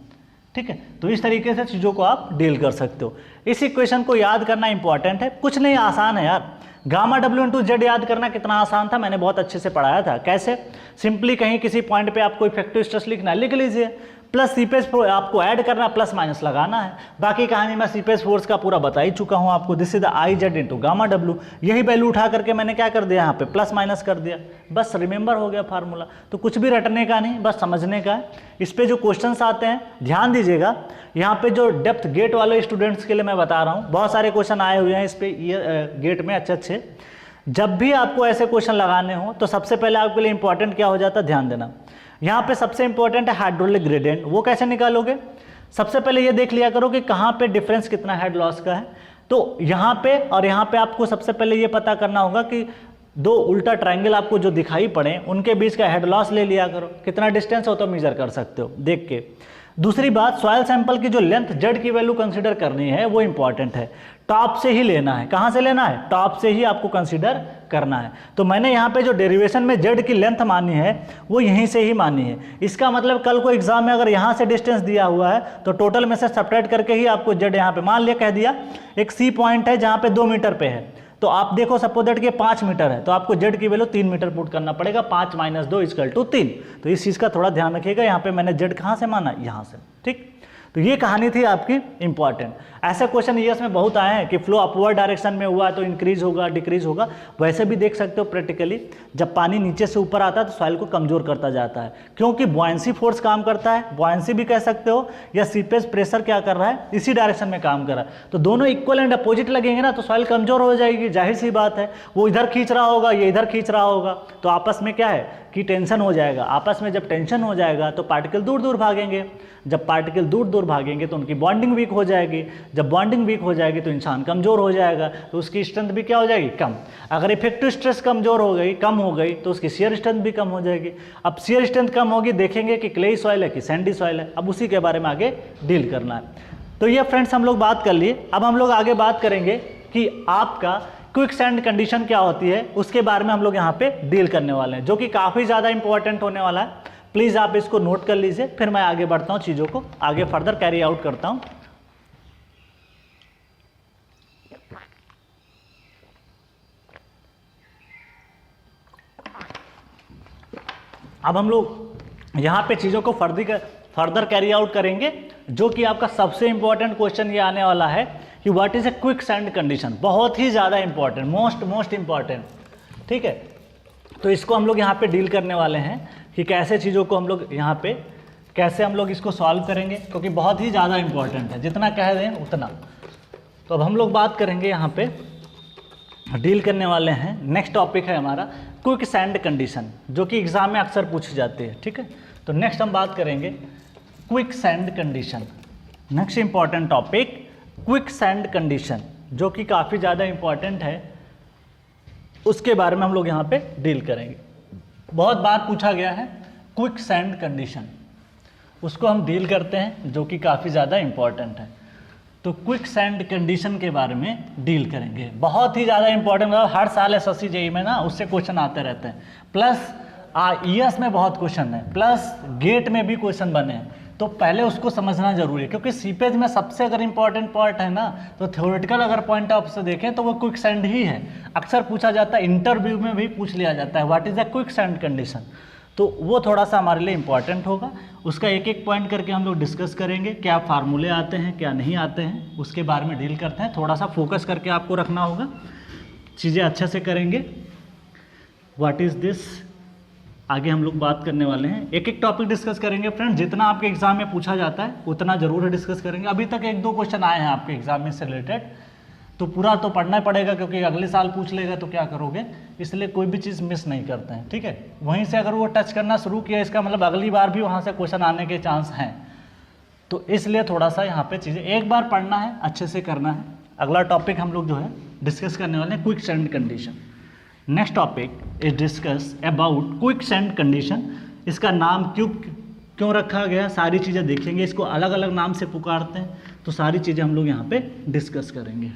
ठीक है, तो इस तरीके से चीज़ों को आप डील कर सकते हो। इस इक्वेशन को याद करना इंपॉर्टेंट है, कुछ नहीं आसान है यार। गामा W इंटू जेड याद करना कितना आसान था, मैंने बहुत अच्छे से पढ़ाया था। कैसे, सिंपली कहीं किसी पॉइंट पे आपको इफेक्टिव स्ट्रेस लिखना है, लिख लीजिए, प्लस सीपेज आपको ऐड करना, प्लस माइनस लगाना है। बाकी कहानी मैं सीपेज फोर्स का पूरा बता ही चुका हूँ आपको, this is the IZ into gamma W। यही वैल्यू उठा करके मैंने क्या कर दिया, यहाँ पे प्लस माइनस कर दिया, बस रिमेंबर हो गया फार्मूला। तो कुछ भी रटने का नहीं, बस समझने का है। इस पे जो क्वेश्चंस आते हैं ध्यान दीजिएगा, यहाँ पे जो डेप्थ गेट वाले स्टूडेंट्स के लिए मैं बता रहा हूँ, बहुत सारे क्वेश्चन आए हुए हैं इस पे गेट में अच्छे अच्छे। जब भी आपको ऐसे क्वेश्चन लगाने हो तो सबसे पहले आपके लिए इंपॉर्टेंट क्या हो जाता है, ध्यान देना। यहाँ पे सबसे इंपॉर्टेंट है हाइड्रोलिक ग्रेडियंट। वो कैसे निकालोगे, सबसे पहले ये देख लिया करो कि कहाँ पे डिफरेंस कितना हेड लॉस का है। तो यहाँ पे और यहाँ पे आपको सबसे पहले ये पता करना होगा कि दो उल्टा ट्रायंगल आपको जो दिखाई पड़े उनके बीच का हेड लॉस ले लिया करो, कितना डिस्टेंस हो तो मेजर कर सकते हो देख के। दूसरी बात, सॉइल सैंपल की जो लेंथ जेड की वैल्यू कंसीडर करनी है वो इंपॉर्टेंट है, टॉप से ही लेना है। कहाँ से लेना है, टॉप से ही आपको कंसीडर करना है। तो मैंने यहाँ पे जो डेरिवेशन में जेड की लेंथ मानी है वो यहीं से ही मानी है। इसका मतलब कल को एग्जाम में अगर यहाँ से डिस्टेंस दिया हुआ है तो टोटल में से सब्ट्रैक्ट करके ही आपको जेड यहाँ पे, मान लिया कह दिया एक सी पॉइंट है जहाँ पे 2 मीटर पे है, तो आप देखो सपोज दैट के 5 मीटर है, तो आपको जेड की वैल्यू 3 मीटर पुट करना पड़ेगा, 5 - 2 = 3। तो इस चीज़ का थोड़ा ध्यान रखिएगा। यहाँ पे मैंने जेड कहाँ से माना, यहाँ से। ठीक, तो ये कहानी थी आपकी इंपॉर्टेंट। ऐसे क्वेश्चन ईएस में बहुत आए हैं कि फ्लो अपवर्ड डायरेक्शन में हुआ तो इंक्रीज होगा डिक्रीज होगा। वैसे भी देख सकते हो प्रैक्टिकली, जब पानी नीचे से ऊपर आता है तो सॉइल को कमजोर करता जाता है, क्योंकि बॉयंसी फोर्स काम करता है, बॉयंसी भी कह सकते हो, या सीपेज प्रेशर क्या कर रहा है, इसी डायरेक्शन में काम कर रहा है। तो दोनों इक्वल एंड अपोजिट लगेंगे ना, तो सॉइल कमजोर हो जाएगी, जाहिर सी बात है। वो इधर खींच रहा होगा, ये इधर खींच रहा होगा, तो आपस में क्या है कि टेंशन हो जाएगा। आपस में जब टेंशन हो जाएगा तो पार्टिकल दूर दूर भागेंगे, जब पार्टिकल दूर दूर भागेंगे तो उनकी बॉन्डिंग वीक हो जाएगी, जब बॉन्डिंग वीक हो जाएगी तो इंसान कमजोर हो जाएगा, तो उसकी स्ट्रेंथ भी क्या हो जाएगी, कम। अगर इफेक्टिव स्ट्रेस कमजोर हो गई, कम हो गई, तो उसकी शियर स्ट्रेंथ भी कम हो जाएगी। अब शियर स्ट्रेंथ कम होगी, देखेंगे कि क्लेई सॉइल है कि सैंडी सॉइल है, अब उसी के बारे में आगे डील करना है। तो ये फ्रेंड्स हम लोग बात कर लिए। अब हम लोग आगे बात करेंगे कि आपका क्विक सैंड कंडीशन क्या होती है, उसके बारे में हम लोग यहाँ पे डील करने वाले हैं, जो कि काफ़ी ज़्यादा इंपॉर्टेंट होने वाला है। प्लीज़ आप इसको नोट कर लीजिए, फिर मैं आगे बढ़ता हूँ, चीज़ों को आगे फर्दर कैरी आउट करता हूँ। अब हम लोग यहाँ पे चीज़ों को फर्दर कैरी आउट करेंगे, जो कि आपका सबसे इंपॉर्टेंट क्वेश्चन ये आने वाला है कि what is a quick sand condition. बहुत ही ज़्यादा इंपॉर्टेंट, मोस्ट इंपॉर्टेंट। ठीक है, तो इसको हम लोग यहाँ पे डील करने वाले हैं कि कैसे चीज़ों को हम लोग यहाँ पे कैसे हम लोग इसको सॉल्व करेंगे, क्योंकि बहुत ही ज़्यादा इंपॉर्टेंट है, जितना कह दें उतना। तो अब हम लोग बात करेंगे यहाँ पे डील करने वाले हैं, नेक्स्ट टॉपिक है हमारा क्विक सैंड कंडीशन, जो कि एग्जाम में अक्सर पूछी जाती है। ठीक है, तो नेक्स्ट हम बात करेंगे quick sand condition. Next important topic quick sand condition, जो कि काफ़ी ज़्यादा इंपॉर्टेंट है, उसके बारे में हम लोग यहाँ पे डील करेंगे। बहुत बार पूछा गया है क्विक सैंड कंडीशन, उसको हम डील करते हैं, जो कि काफ़ी ज़्यादा इंपॉर्टेंट है। तो क्विक सैंड कंडीशन के बारे में डील करेंगे, बहुत ही ज़्यादा इंपॉर्टेंट है। हर साल एसएससी जेईई में ना उससे क्वेश्चन आते रहते हैं, प्लस ईएस में बहुत क्वेश्चन है, प्लस गेट में भी क्वेश्चन बने हैं। तो पहले उसको समझना जरूरी है, क्योंकि सीपेज में सबसे अगर इंपॉर्टेंट पार्ट है ना, तो थ्योरेटिकल अगर पॉइंट ऑफ से देखें तो वो क्विक सैंड ही है। अक्सर पूछा जाता है, इंटरव्यू में भी पूछ लिया जाता है, what is the quick sand condition. तो वो थोड़ा सा हमारे लिए इंपॉर्टेंट होगा, उसका एक एक पॉइंट करके हम लोग डिस्कस करेंगे, क्या फार्मूले आते हैं क्या नहीं आते हैं, उसके बारे में डील करते हैं। थोड़ा सा फोकस करके आपको रखना होगा, चीज़ें अच्छे से करेंगे। व्हाट इज़ दिस, आगे हम लोग बात करने वाले हैं, एक एक टॉपिक डिस्कस करेंगे फ्रेंड। जितना आपके एग्जाम में पूछा जाता है उतना जरूर डिस्कस करेंगे। अभी तक एक दो क्वेश्चन आए हैं आपके एग्जाम में से रिलेटेड, तो पूरा तो पढ़ना पड़ेगा, क्योंकि अगले साल पूछ लेगा तो क्या करोगे, इसलिए कोई भी चीज़ मिस नहीं करते हैं। ठीक है, वहीं से अगर वो टच करना शुरू किया, इसका मतलब अगली बार भी वहाँ से क्वेश्चन आने के चांस हैं। तो इसलिए थोड़ा सा यहाँ पे चीज़ें एक बार पढ़ना है, अच्छे से करना है। अगला टॉपिक हम लोग जो है डिस्कस करने वाले हैं quick sand condition. Next topic is discuss about quick sand condition. इसका नाम क्यों रखा गया, सारी चीज़ें देखेंगे, इसको अलग अलग नाम से पुकारते हैं, तो सारी चीज़ें हम लोग यहाँ पे डिस्कस करेंगे।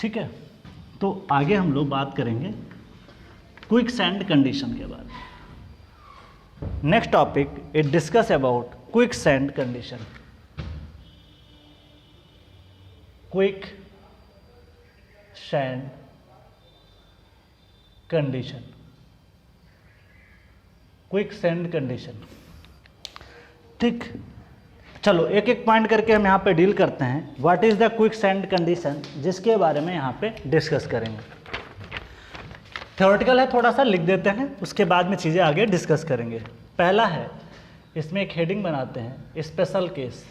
ठीक है, तो आगे हम लोग बात करेंगे क्विक सैंड कंडीशन के बारे में। Next topic is discuss about quick sand condition. Quick sand condition, quick sand condition. ठीक, चलो एक एक पॉइंट करके हम यहाँ पे डील करते हैं। What is the quick sand condition, जिसके बारे में यहाँ पे डिस्कस करेंगे। थ्योरेटिकल है, थोड़ा सा लिख देते हैं, उसके बाद में चीज़ें आगे डिस्कस करेंगे। पहला है, इसमें एक हेडिंग बनाते हैं, स्पेशल केस।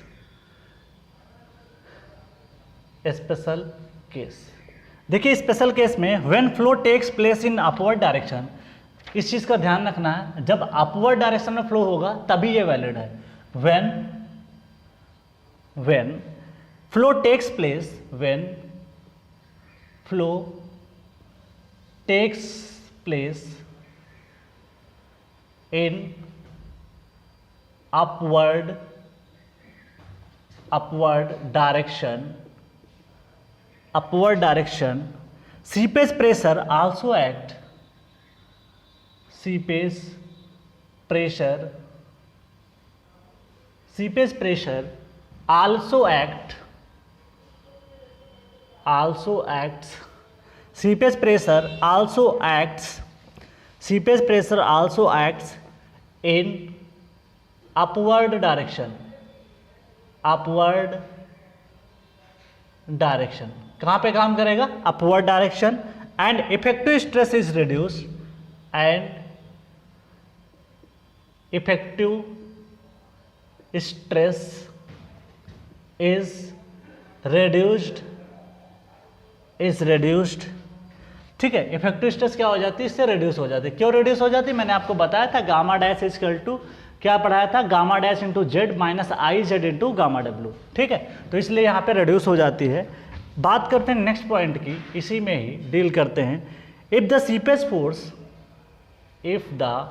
स्पेशल केस, देखिए स्पेशल केस में when flow takes place in upward direction, इस चीज़ का ध्यान रखना है, जब अपवर्ड डायरेक्शन में फ्लो होगा तभी ये वैलिड है। when flow takes place, when flow takes place in upward direction, seepage pressure also act, seepage pressure also acts, seepage pressure also acts in upward direction, कहाँ पे काम करेगा, upward direction, and effective stress is reduced, and effective stress is reduced. ठीक है, effective stress क्या हो जाती है, इससे रिड्यूस हो जाती है। क्यों रिड्यूस हो जाती है, मैंने आपको बताया था, gamma dash is equal to क्या पढ़ाया था, gamma dash into Z minus I Z into gamma W. ठीक है, तो इसलिए यहाँ पे रिड्यूस हो जाती है। बात करते हैं नेक्स्ट पॉइंट की, इसी में ही डील करते हैं। If the seepage force, if the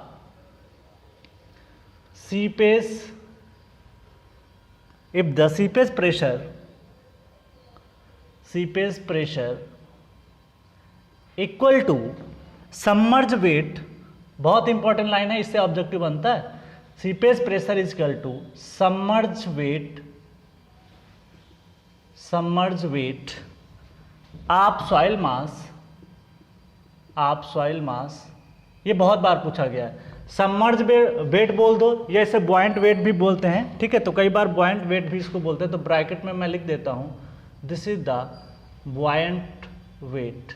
seepage pressure equal to submerge weight, बहुत इंपॉर्टेंट लाइन है, इससे ऑब्जेक्टिव बनता है। Seepage pressure is equal to submerge weight of soil mass, ये बहुत बार पूछा गया है। सबमर्ज वेट बोल दो, या इसे बॉयंट वेट भी बोलते हैं। ठीक है, तो कई बार बॉयंट वेट भी इसको बोलते हैं, तो ब्रैकेट में मैं लिख देता हूँ, this is the buoyant weight,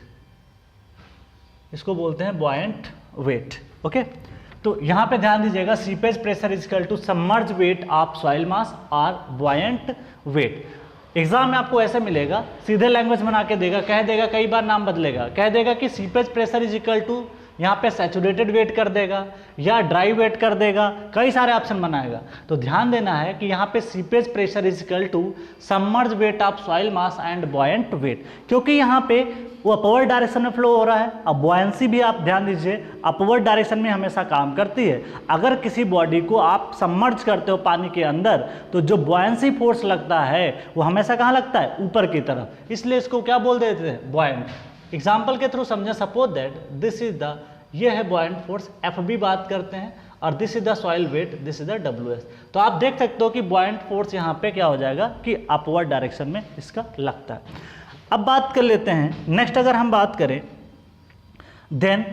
इसको बोलते हैं बॉयंट वेट। ओके, तो यहाँ पे ध्यान दीजिएगा, seepage pressure is equal to submerge weight of soil mass और बुआयंट वेट। एग्जाम में आपको ऐसे मिलेगा, सीधे लैंग्वेज बना के देगा, कह देगा, कई बार नाम बदलेगा, कह देगा कि seepage pressure is equal to, यहाँ पे सैचुरेटेड वेट कर देगा या ड्राई वेट कर देगा, कई सारे ऑप्शन बनाएगा। तो ध्यान देना है कि यहाँ पे seepage pressure is equal to submerge weight of soil mass and buoyant weight, क्योंकि यहाँ पे वो अपवर्ड डायरेक्शन में फ्लो हो रहा है। अब बॉयंसी भी आप ध्यान दीजिए अपवर्ड डायरेक्शन में हमेशा काम करती है। अगर किसी बॉडी को आप सबमर्ज करते हो पानी के अंदर, तो जो बॉयंसी फोर्स लगता है वो हमेशा कहाँ लगता है, ऊपर की तरफ, इसलिए इसको क्या बोल देते हैं, बॉयंट। एग्जाम्पल के थ्रू समझे, suppose that this is the, ये है बॉयंट फोर्स, एफ बी बात करते हैं, और this is the soil weight, this is the W S. तो आप देख सकते हो कि बॉयंट फोर्स यहाँ पे क्या हो जाएगा कि अपवर्ड डायरेक्शन में इसका लगता है। अब बात कर लेते हैं नेक्स्ट, अगर हम बात करें then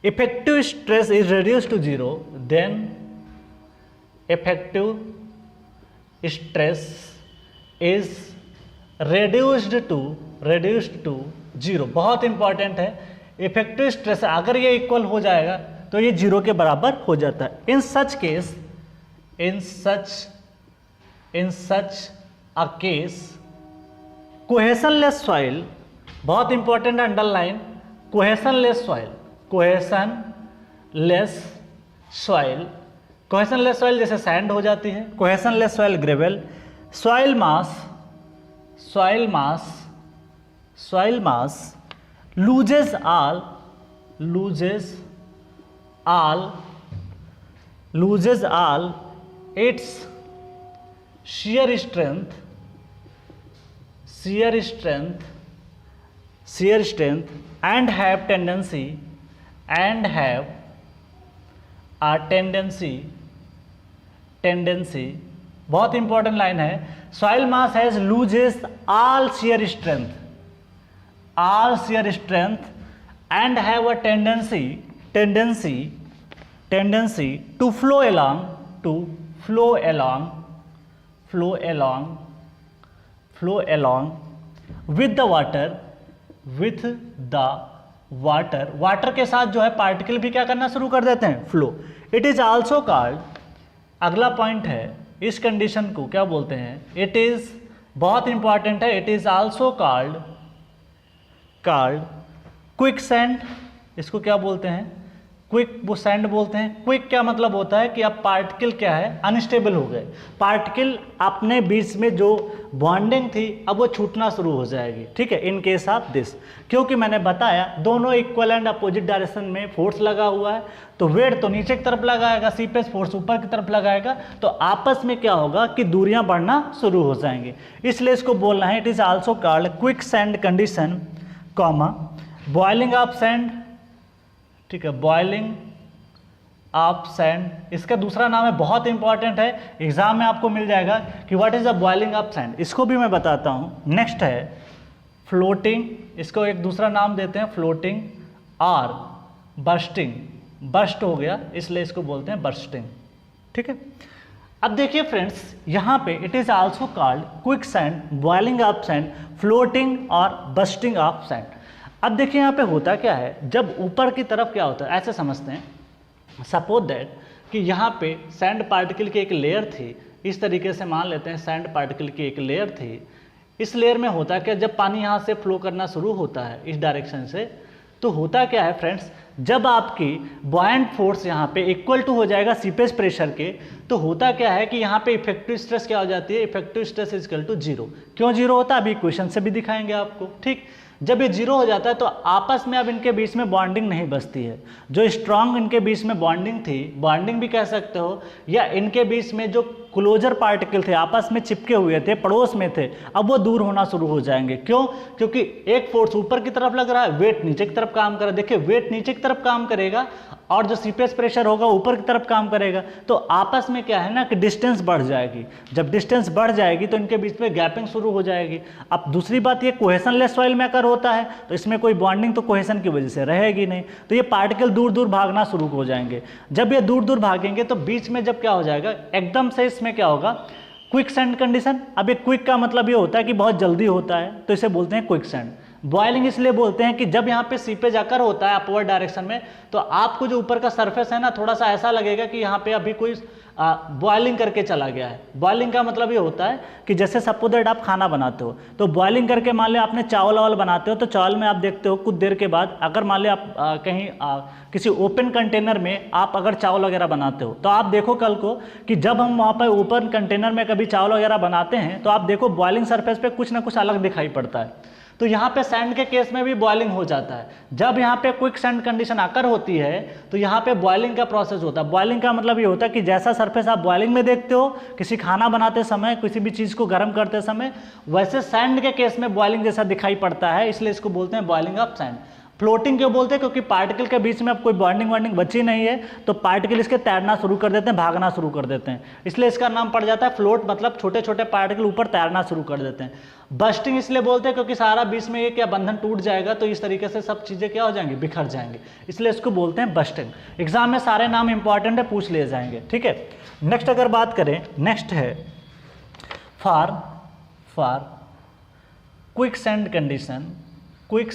effective stress is reduce to zero, then effective stress is reduced to zero. बहुत इंपॉर्टेंट है, इफेक्टिव स्ट्रेस अगर ये इक्वल हो जाएगा तो ये जीरो के बराबर हो जाता है। In such a case cohesionless soil, बहुत इंपॉर्टेंट अंडरलाइन, कोहेशनलेस सॉइल जैसे सैंड हो जाती है, cohesionless soil gravel, soil mass loses all its shear strength and have a tendency, बहुत इंपॉर्टेंट लाइन है, soil mass has loses all shear strength and have a tendency to flow along with the water के साथ जो है particle भी क्या करना शुरू कर देते हैं, flow. It is also called, अगला पॉइंट है, इस कंडीशन को क्या बोलते हैं, इट इज, बहुत इंपॉर्टेंट है, it is also called quick sand. इसको क्या बोलते हैं, क्विक सैंड बोलते हैं। क्विक क्या मतलब होता है कि अब पार्टिकल क्या है, अनस्टेबल हो गए, पार्टिकल अपने बीच में जो बॉन्डिंग थी अब वो छूटना शुरू हो जाएगी। ठीक है, इन केस ऑफ दिस, क्योंकि मैंने बताया दोनों इक्वल एंड अपोजिट डायरेक्शन में फोर्स लगा हुआ है, तो वेट तो नीचे की तरफ लगाएगा, सीपेज फोर्स ऊपर की तरफ लगाएगा, तो आपस में क्या होगा कि दूरियां बढ़ना शुरू हो जाएंगी। इसलिए इसको बोलना है, it is also called quick sand condition, comma boiling of sand. ठीक है, बॉइलिंग ऑफ सैंड, इसका दूसरा नाम है, बहुत इंपॉर्टेंट है, एग्जाम में आपको मिल जाएगा कि what is the boiling of sand. इसको भी मैं बताता हूँ। नेक्स्ट है फ्लोटिंग, इसको एक दूसरा नाम देते हैं फ्लोटिंग, और बर्स्टिंग, बर्स्ट हो गया इसलिए इसको बोलते हैं बर्स्टिंग। ठीक है, अब देखिए फ्रेंड्स, यहाँ पे it is also called quick sand, boiling of sand, floating और बस्टिंग ऑफ सैंड। अब देखिए यहाँ पे होता क्या है, जब ऊपर की तरफ क्या होता है, ऐसे समझते हैं, सपोज दैट कि यहाँ पे सैंड पार्टिकल की एक लेयर थी, इस तरीके से मान लेते हैं सैंड पार्टिकल की एक लेयर थी। इस लेयर में होता क्या, जब पानी यहाँ से फ्लो करना शुरू होता है इस डायरेक्शन से, तो होता क्या है फ्रेंड्स, जब आपकी बॉयंट फोर्स यहाँ पे इक्वल टू हो जाएगा सीपेज प्रेशर के, तो होता क्या है कि यहाँ पे इफेक्टिव स्ट्रेस क्या हो जाती है, effective stress is equal to zero. क्यों जीरो होता है, अभी इक्वेशन से भी दिखाएंगे आपको। ठीक, जब ये जीरो हो जाता है तो आपस में अब इनके बीच में बॉन्डिंग नहीं बचती है। जो स्ट्रांग इनके बीच में बॉन्डिंग थी, बॉन्डिंग भी कह सकते हो, या इनके बीच में जो क्लोजर पार्टिकल थे, आपस में चिपके हुए थे, पड़ोस में थे, अब वो दूर होना शुरू हो जाएंगे। क्यों, क्योंकि एक फोर्स ऊपर की तरफ लग रहा है, वेट नीचे की तरफ काम कर रहा है। देखिए वेट नीचे की तरफ काम करेगा और जो सीपेज प्रेशर होगा ऊपर की तरफ काम करेगा, तो आपस में क्या है ना कि डिस्टेंस बढ़ जाएगी। जब डिस्टेंस बढ़ जाएगी तो इनके बीच में गैपिंग शुरू हो जाएगी। अब दूसरी बात, ये कोहेशनलेस सॉइल में अगर होता है तो इसमें कोई बॉन्डिंग तो कोहेशन की वजह से रहेगी नहीं, तो ये पार्टिकल दूर दूर भागना शुरू हो जाएंगे। जब ये दूर दूर भागेंगे तो बीच में जब क्या हो जाएगा, एकदम से इसमें क्या होगा, क्विक सैंड कंडीशन। अब ये क्विक का मतलब ये होता है कि बहुत जल्दी होता है, तो इसे बोलते हैं क्विक सैंड। बॉइलिंग इसलिए बोलते हैं कि जब यहाँ पे सीपेज अकर होता है अपवर्ड डायरेक्शन में, तो आपको जो ऊपर का सरफेस है ना, थोड़ा सा ऐसा लगेगा कि यहाँ पे अभी कोई बॉइलिंग करके चला गया है। बॉइलिंग का मतलब ये होता है कि जैसे सपोज दैट आप खाना बनाते हो, तो बॉइलिंग करके मान लिया आपने चावल वावल बनाते हो, तो चावल में आप देखते हो कुछ देर के बाद अगर मान लिया आप कहीं किसी ओपन कंटेनर में आप अगर चावल वगैरह बनाते हो, तो आप देखो कल को कि जब हम वहाँ पर ओपन कंटेनर में कभी चावल वगैरह बनाते हैं, तो आप देखो बॉइलिंग सरफेस पे कुछ ना कुछ अलग दिखाई पड़ता है। तो यहाँ पे सैंड के केस में भी बॉइलिंग हो जाता है। जब यहाँ पे क्विक सैंड कंडीशन आकर होती है, तो यहाँ पे बॉइलिंग का प्रोसेस होता है। बॉइलिंग का मतलब ये होता है कि जैसा सरफेस आप बॉइलिंग में देखते हो किसी खाना बनाते समय, किसी भी चीज़ को गर्म करते समय, वैसे सैंड के केस में बॉइलिंग जैसा दिखाई पड़ता है, इसलिए इसको बोलते हैं बॉइलिंग ऑफ सैंड। फ्लोटिंग क्यों बोलते हैं? क्योंकि पार्टिकल के बीच में अब कोई बॉन्डिंग वॉन्डिंग बची नहीं है, तो पार्टिकल इसके तैरना शुरू कर देते हैं, भागना शुरू कर देते हैं, इसलिए इसका नाम पड़ जाता है फ्लोट, मतलब छोटे छोटे पार्टिकल ऊपर तैरना शुरू कर देते हैं। बस्टिंग इसलिए बोलते हैं क्योंकि सारा बीच में ये क्या बंधन टूट जाएगा, तो इस तरीके से सब चीज़ें क्या हो जाएंगी, बिखर जाएंगे, इसलिए इसको बोलते हैं बस्टिंग। एग्जाम में सारे नाम इंपॉर्टेंट है, पूछ लिए जाएंगे, ठीक है। नेक्स्ट अगर बात करें, नेक्स्ट है for quick sand condition. Quick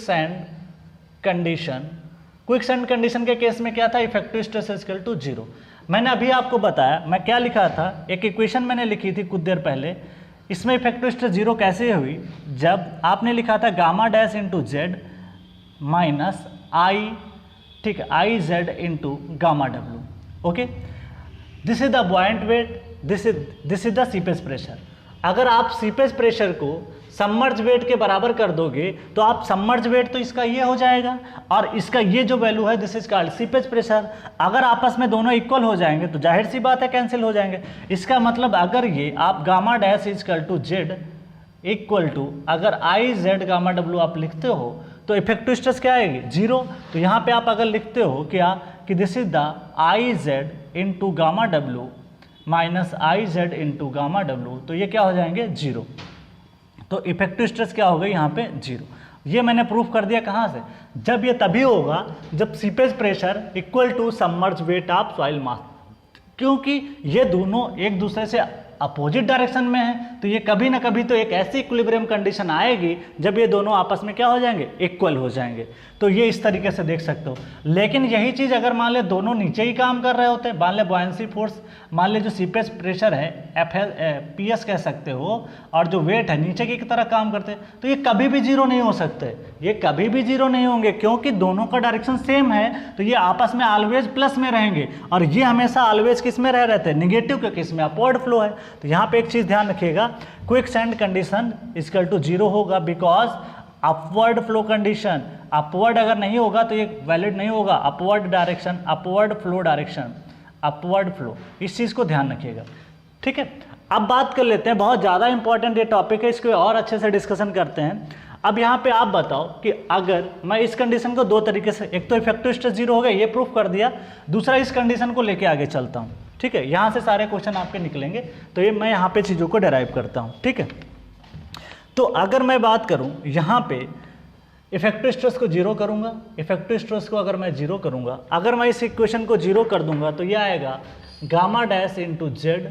sand condition के केस में क्या था, इफेक्टिव स्ट्रेस इक्वल टू 0। मैंने अभी आपको बताया, मैं क्या लिखा था, एक इक्वेशन मैंने लिखी थी कुछ देर पहले, इसमें इफेक्टिव स्ट्रेस 0 कैसे हुई, जब आपने लिखा था gamma dash into Z minus I, ठीक है, I Z into gamma W. Okay, this is the buoyant weight, this is the seepage pressure. अगर आप सीपेज प्रेशर को सबमर्ज वेट के बराबर कर दोगे, तो आप सबमर्ज वेट तो इसका ये हो जाएगा, और इसका ये जो वैल्यू है this is called seepage pressure. अगर आपस में दोनों इक्वल हो जाएंगे तो जाहिर सी बात है कैंसिल हो जाएंगे। इसका मतलब अगर ये आप gamma dash is equal to Z equal to अगर आई जेड गामा डब्ल्यू आप लिखते हो, तो इफेक्टिव स्ट्रेस क्या आएगी, 0। तो यहाँ पे आप अगर लिखते हो क्या कि this is the I Z into gamma W minus I Z into gamma W, तो ये क्या हो जाएंगे, 0। तो इफेक्टिव स्ट्रेस क्या होगा यहाँ पे, 0। ये मैंने प्रूफ कर दिया कहाँ से, जब ये तभी होगा जब seepage pressure equal to submerge weight of soil mass, क्योंकि ये दोनों एक दूसरे से अपोजिट डायरेक्शन में है, तो ये कभी ना कभी तो एक ऐसी इक्विलिब्रियम कंडीशन आएगी जब ये दोनों आपस में क्या हो जाएंगे, इक्वल हो जाएंगे। तो ये इस तरीके से देख सकते हो। लेकिन यही चीज़ अगर मान ले दोनों नीचे ही काम कर रहे होते हैं, मान ले बॉयंसी फोर्स, मान ले जो सीपेज प्रेशर है PS कह सकते हो, और जो वेट है नीचे की तरह काम करते हैं, तो ये कभी भी 0 नहीं हो सकते, ये कभी भी 0 नहीं होंगे, क्योंकि दोनों का डायरेक्शन सेम है, तो ये आपस में ऑलवेज प्लस में रहेंगे, और ये हमेशा ऑलवेज किस में रह रहते हैं, निगेटिव, क्योंकि इसमें अपवर्ड फ्लो है। तो यहाँ पे एक चीज़ ध्यान रखिएगा, quick sand condition equal to 0 होगा, because upward flow condition, upward अगर नहीं होगा तो ये वैलिड नहीं होगा, upward direction, upward flow direction, upward flow, इस चीज़ को ध्यान रखिएगा, ठीक है। अब बात कर लेते हैं, बहुत ज़्यादा इंपॉर्टेंट ये टॉपिक है, इसको और अच्छे से डिस्कशन करते हैं। अब यहाँ पे आप बताओ कि अगर मैं इस कंडीशन को दो तरीके से, एक तो इफेक्टिव स्ट्रेस 0 हो गया, ये प्रूफ कर दिया, दूसरा इस कंडीशन को लेके आगे चलता हूँ, ठीक है। यहाँ से सारे क्वेश्चन आपके निकलेंगे, तो ये मैं यहाँ पे चीज़ों को डेराइव करता हूँ, ठीक है। तो अगर मैं बात करूँ यहाँ पे इफेक्टिव स्ट्रेस को 0 करूँगा, इफेक्टिव स्ट्रेस को अगर मैं 0 करूँगा, अगर मैं इस इक्वेशन को 0 कर दूंगा, तो ये आएगा gamma dash into Z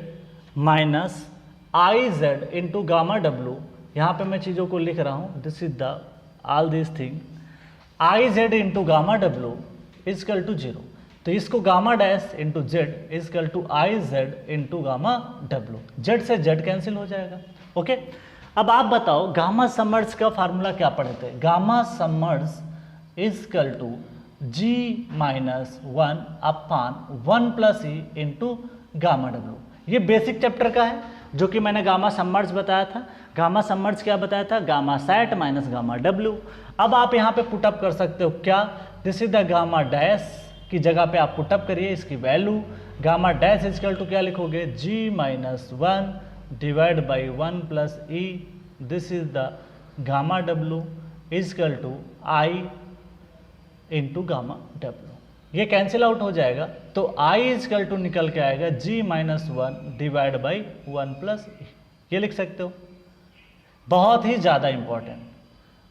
minus I Z into gamma W. यहाँ पे मैं चीज़ों को लिख रहा हूँ, this is the all this thing, I Z into gamma W is equal to 0। तो इसको gamma dash into Z is equal to I Z into gamma W, Z से जेड कैंसिल हो जाएगा, ओके। अब आप बताओ गामा सबमर्ज का फार्मूला क्या पढ़े थे, gamma submerge is equal to G minus 1 upon 1 plus E into gamma W. ये बेसिक चैप्टर का है, जो कि मैंने गामा सबमर्ज बताया था। गामा सबमर्ज क्या बताया था, gamma sat minus gamma W. अब आप यहाँ पे पुटअप कर सकते हो क्या, this is the gamma dash की जगह पे आप पुटअप करिए इसकी value, gamma dash is equal to क्या लिखोगे, G minus 1 divide by 1 plus E, this is the gamma W is equal to I into gamma W. ये कैंसिल आउट हो जाएगा, तो आई इजकल टू निकल के आएगा G minus 1 divide by 1 plus E, ये लिख सकते हो। बहुत ही ज़्यादा इंपॉर्टेंट,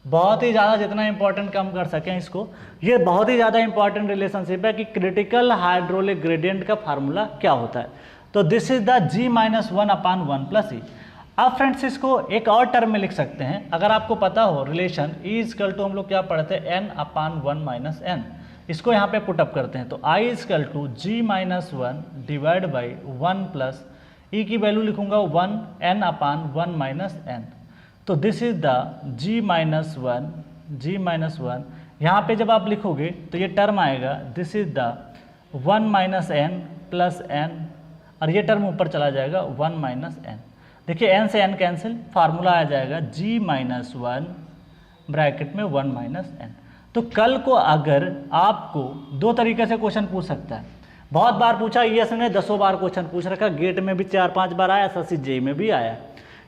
बहुत ही ज़्यादा, जितना इंपॉर्टेंट कम कर सकें इसको, ये बहुत ही ज़्यादा इंपॉर्टेंट रिलेशनशिप है कि क्रिटिकल हाइड्रोलिक ग्रेडियंट का फार्मूला क्या होता है। तो this is the G minus 1 upon 1 plus E. अब फ्रेंड्स इसको एक और टर्म में लिख सकते हैं, अगर आपको पता हो रिलेशन E इजकल टू हम लोग क्या पढ़ते हैं n/1 - n, इसको यहाँ पे पुटअप करते हैं तो I is equal to G-1 divide by 1 plus E की वैल्यू लिखूंगा 1 n/1 - n, तो दिस इज द G-1 यहाँ पे जब आप लिखोगे तो ये टर्म आएगा this is the 1 - n plus n, और ये टर्म ऊपर चला जाएगा 1 - n। देखिए n से n कैंसिल, फार्मूला आ जाएगा G-1 ब्रैकेट में 1 - n। तो कल को अगर आपको दो तरीके से क्वेश्चन पूछ सकता है, बहुत बार पूछा ES ने 10 बार क्वेश्चन पूछ रखा, गेट में भी 4-5 बार आया, SSC JEE में भी आया।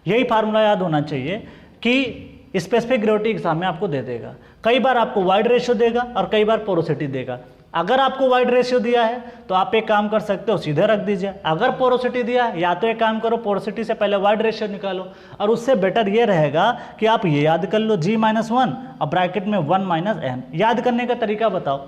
यही फार्मूला याद होना चाहिए कि स्पेसिफिक ग्रेविटी एग्जाम में आपको दे देगा, कई बार आपको वाइड रेशियो देगा और कई बार पोरोसिटी देगा। अगर आपको वाइड रेशियो दिया है तो आप एक काम कर सकते हो सीधे रख दीजिए, अगर पोरोसिटी दिया है या तो एक काम करो पोरोसिटी से पहले वाइड रेशियो निकालो, और उससे बेटर ये रहेगा कि आप ये याद कर लो G-1 और ब्रैकेट में 1 - n। याद करने का तरीका बताओ,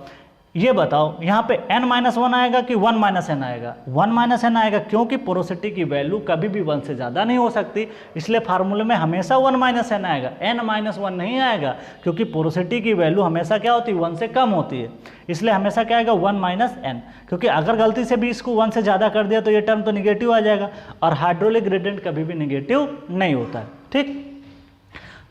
ये बताओ यहाँ पे n-1 आएगा कि 1 - n आएगा? 1 - n आएगा, क्योंकि पोरोसिटी की वैल्यू कभी भी 1 से ज़्यादा नहीं हो सकती, इसलिए फार्मूले में हमेशा 1 - n आएगा, n-1 नहीं आएगा, क्योंकि पोरोसिटी की वैल्यू हमेशा क्या होती है 1 से कम होती है, इसलिए हमेशा क्या आएगा 1 - n। क्योंकि अगर गलती से भी इसको 1 से ज़्यादा कर दिया तो ये टर्म तो निगेटिव आ जाएगा, और हाइड्रोलिक ग्रेडियंट कभी भी निगेटिव नहीं होता है। ठीक,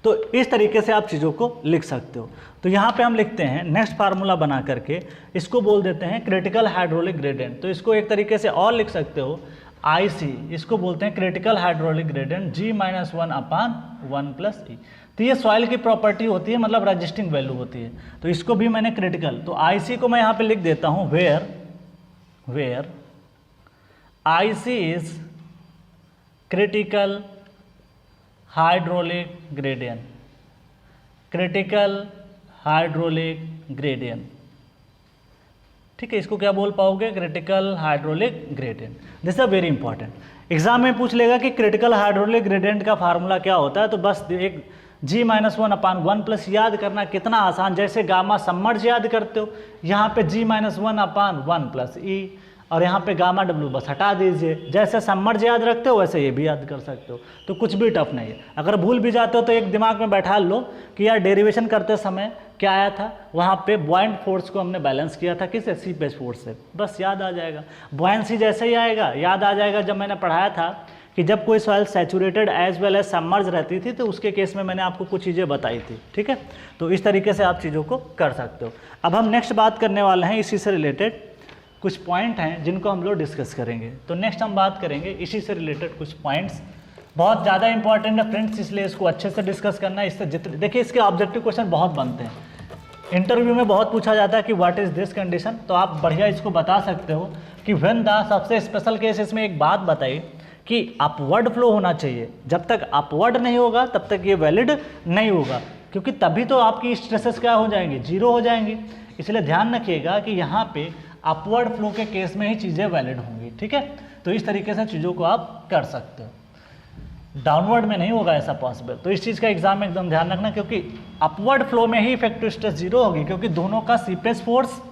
तो इस तरीके से आप चीज़ों को लिख सकते हो। तो यहाँ पे हम लिखते हैं नेक्स्ट फार्मूला बना करके, इसको बोल देते हैं क्रिटिकल हाइड्रोलिक ग्रेडियंट। तो इसको एक तरीके से और लिख सकते हो IC, इसको बोलते हैं critical hydraulic gradient G-1/1 + E। तो ये सॉइल की प्रॉपर्टी होती है, मतलब रजिस्टिंग वैल्यू होती है, तो इसको भी मैंने क्रिटिकल, तो IC को मैं यहाँ पे लिख देता हूँ where IC is critical hydraulic gradient, critical hydraulic gradient. ठीक है, इसको क्या बोल पाओगे? Critical hydraulic gradient. This is very important, exam में पूछ लेगा कि क्रिटिकल हाइड्रोलिक ग्रेडियंट का फार्मूला क्या होता है, तो बस एक G-1/1 प्लस याद करना कितना आसान, जैसे गामा सबमर्ज याद करते हो, यहाँ पे G-1/1 + E, और यहाँ पे गामा W बस हटा दीजिए, जैसे सबमर्ज याद रखते हो वैसे ये भी याद कर सकते हो, तो कुछ भी टफ नहीं है। अगर भूल भी जाते हो तो एक दिमाग में बैठा लो कि यार डेरिवेशन करते समय क्या आया था, वहाँ पे बॉयंट फोर्स को हमने बैलेंस किया था किससे? सीपेज फोर्स से, बस याद आ जाएगा। बॉयंसी जैसे ही आएगा याद आ जाएगा, जब मैंने पढ़ाया था कि जब कोई soil saturated as well as submerge रहती थी तो उसके केस में मैंने आपको कुछ चीज़ें बताई थी। ठीक है, तो इस तरीके से आप चीज़ों को कर सकते हो। अब हम नेक्स्ट बात करने वाले हैं, इसी से रिलेटेड कुछ पॉइंट हैं जिनको हम लोग डिस्कस करेंगे। तो नेक्स्ट हम बात करेंगे इसी से रिलेटेड कुछ पॉइंट्स, बहुत ज़्यादा इंपॉर्टेंट है फ्रेंड्स, इसलिए इसको अच्छे से डिस्कस करना है। इससे जितने देखिए इसके ऑब्जेक्टिव क्वेश्चन बहुत बनते हैं, इंटरव्यू में बहुत पूछा जाता है कि व्हाट इज़ दिस कंडीशन, तो आप बढ़िया इसको बता सकते हो कि व्हेन द, सबसे स्पेशल केस इसमें एक बात बताई कि अपवर्ड फ्लो होना चाहिए, जब तक अपवर्ड नहीं होगा तब तक ये वैलिड नहीं होगा, क्योंकि तभी तो आपकी स्ट्रेसेस क्या हो जाएंगी? जीरो हो जाएंगी। इसलिए ध्यान रखिएगा कि यहाँ पे अपवर्ड फ्लो के केस में ही चीज़ें वैलिड होंगी। ठीक है, तो इस तरीके से चीज़ों को आप कर सकते हो, डाउनवर्ड में नहीं होगा ऐसा पॉसिबल। तो इस चीज़ का एग्जाम में एकदम ध्यान रखना, क्योंकि अपवर्ड फ्लो में ही इफेक्टिव स्ट्रेस जीरो होगी, क्योंकि दोनों का सीपेज फोर्स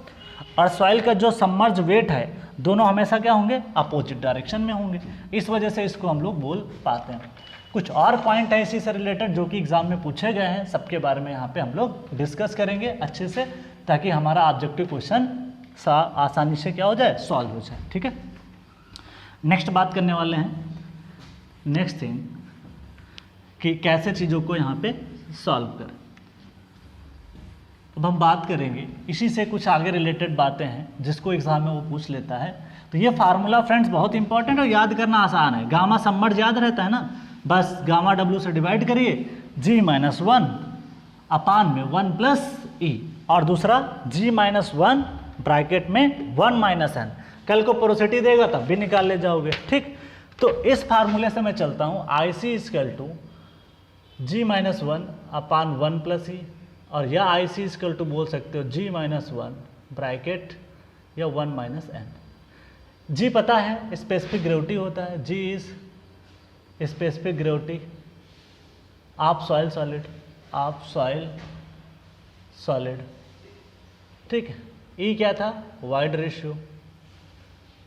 और सॉइल का जो सबमर्ज वेट है दोनों हमेशा क्या होंगे? अपोजिट डायरेक्शन में होंगे, इस वजह से इसको हम लोग बोल पाते हैं। कुछ और पॉइंट है इसी से रिलेटेड जो कि एग्जाम में पूछे गए हैं, सबके बारे में यहाँ पे हम लोग डिस्कस करेंगे अच्छे से, ताकि हमारा ऑब्जेक्टिव क्वेश्चन आसानी से क्या हो जाए? सॉल्व हो जाए। ठीक है, नेक्स्ट बात करने वाले हैं, नेक्स्ट थिंग कि कैसे चीज़ों को यहाँ पे सॉल्व करें। अब हम बात करेंगे इसी से कुछ आगे रिलेटेड बातें हैं जिसको एग्जाम में वो पूछ लेता है। तो ये फार्मूला फ्रेंड्स बहुत इंपॉर्टेंट और याद करना आसान है। गामा सबमर्ज याद रहता है ना, बस गामा W से डिवाइड करिए, G-1 अपान में 1 + E, और दूसरा G-1 ब्रैकेट में 1 - n। कल को पोरोसिटी देगा तब भी निकाल ले जाओगे। ठीक, तो इस फार्मूले से मैं चलता हूँ, IC = G-1 अपान 1 + E, और या IC = बोल सकते हो G-1 ब्रैकेट या 1 - n। G पता है स्पेसिफिक ग्रेविटी होता है, G is specific gravity of soil solid. ठीक है, E क्या था? वाइड रेशियो,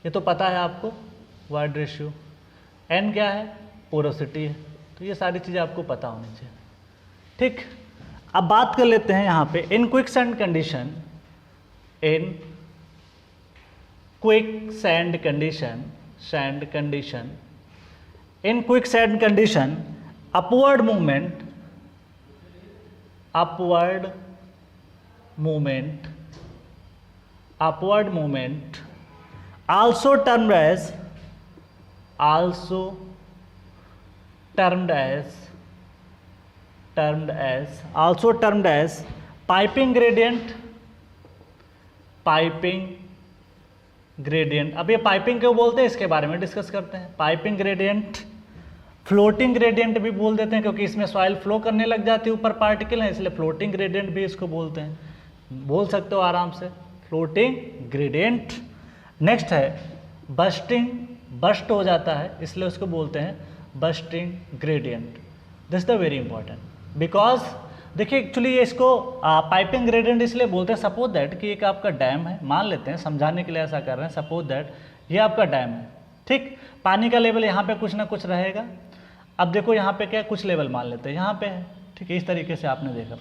ये तो पता है आपको, वाइड रेशियो। N क्या है? पोरोसिटी है, तो ये सारी चीज़ें आपको पता होनी चाहिए। ठीक, अब बात कर लेते हैं यहाँ पे in quick sand condition, in quick sand condition, in quick sand condition upward movement also termed as piping gradient। अब ये पाइपिंग क्यों बोलते हैं, इसके बारे में डिस्कस करते हैं। पाइपिंग ग्रेडियंट, फ्लोटिंग ग्रेडियंट भी बोल देते हैं, क्योंकि इसमें सॉइल फ्लो करने लग जाती है, ऊपर पार्टिकल है, इसलिए फ्लोटिंग ग्रेडियंट भी इसको बोलते हैं, बोल सकते हो आराम से, फ्लोटिंग ग्रेडियंट। नेक्स्ट है बस्ट हो जाता है, इसलिए उसको बोलते हैं bursting gradient. This the very important, because देखिए एक्चुअली ये इसको पाइपिंग ग्रेडियंट इसलिए बोलते हैं, सपोज दैट कि एक आपका डैम है, मान लेते हैं समझाने के लिए ऐसा कर रहे हैं, सपोज दैट ये आपका डैम है, ठीक, पानी का लेवल यहाँ पे कुछ ना कुछ रहेगा। अब देखो यहाँ पे क्या कुछ लेवल मान लेते हैं यहाँ पे है, ठीक है, इस तरीके से आपने देखा।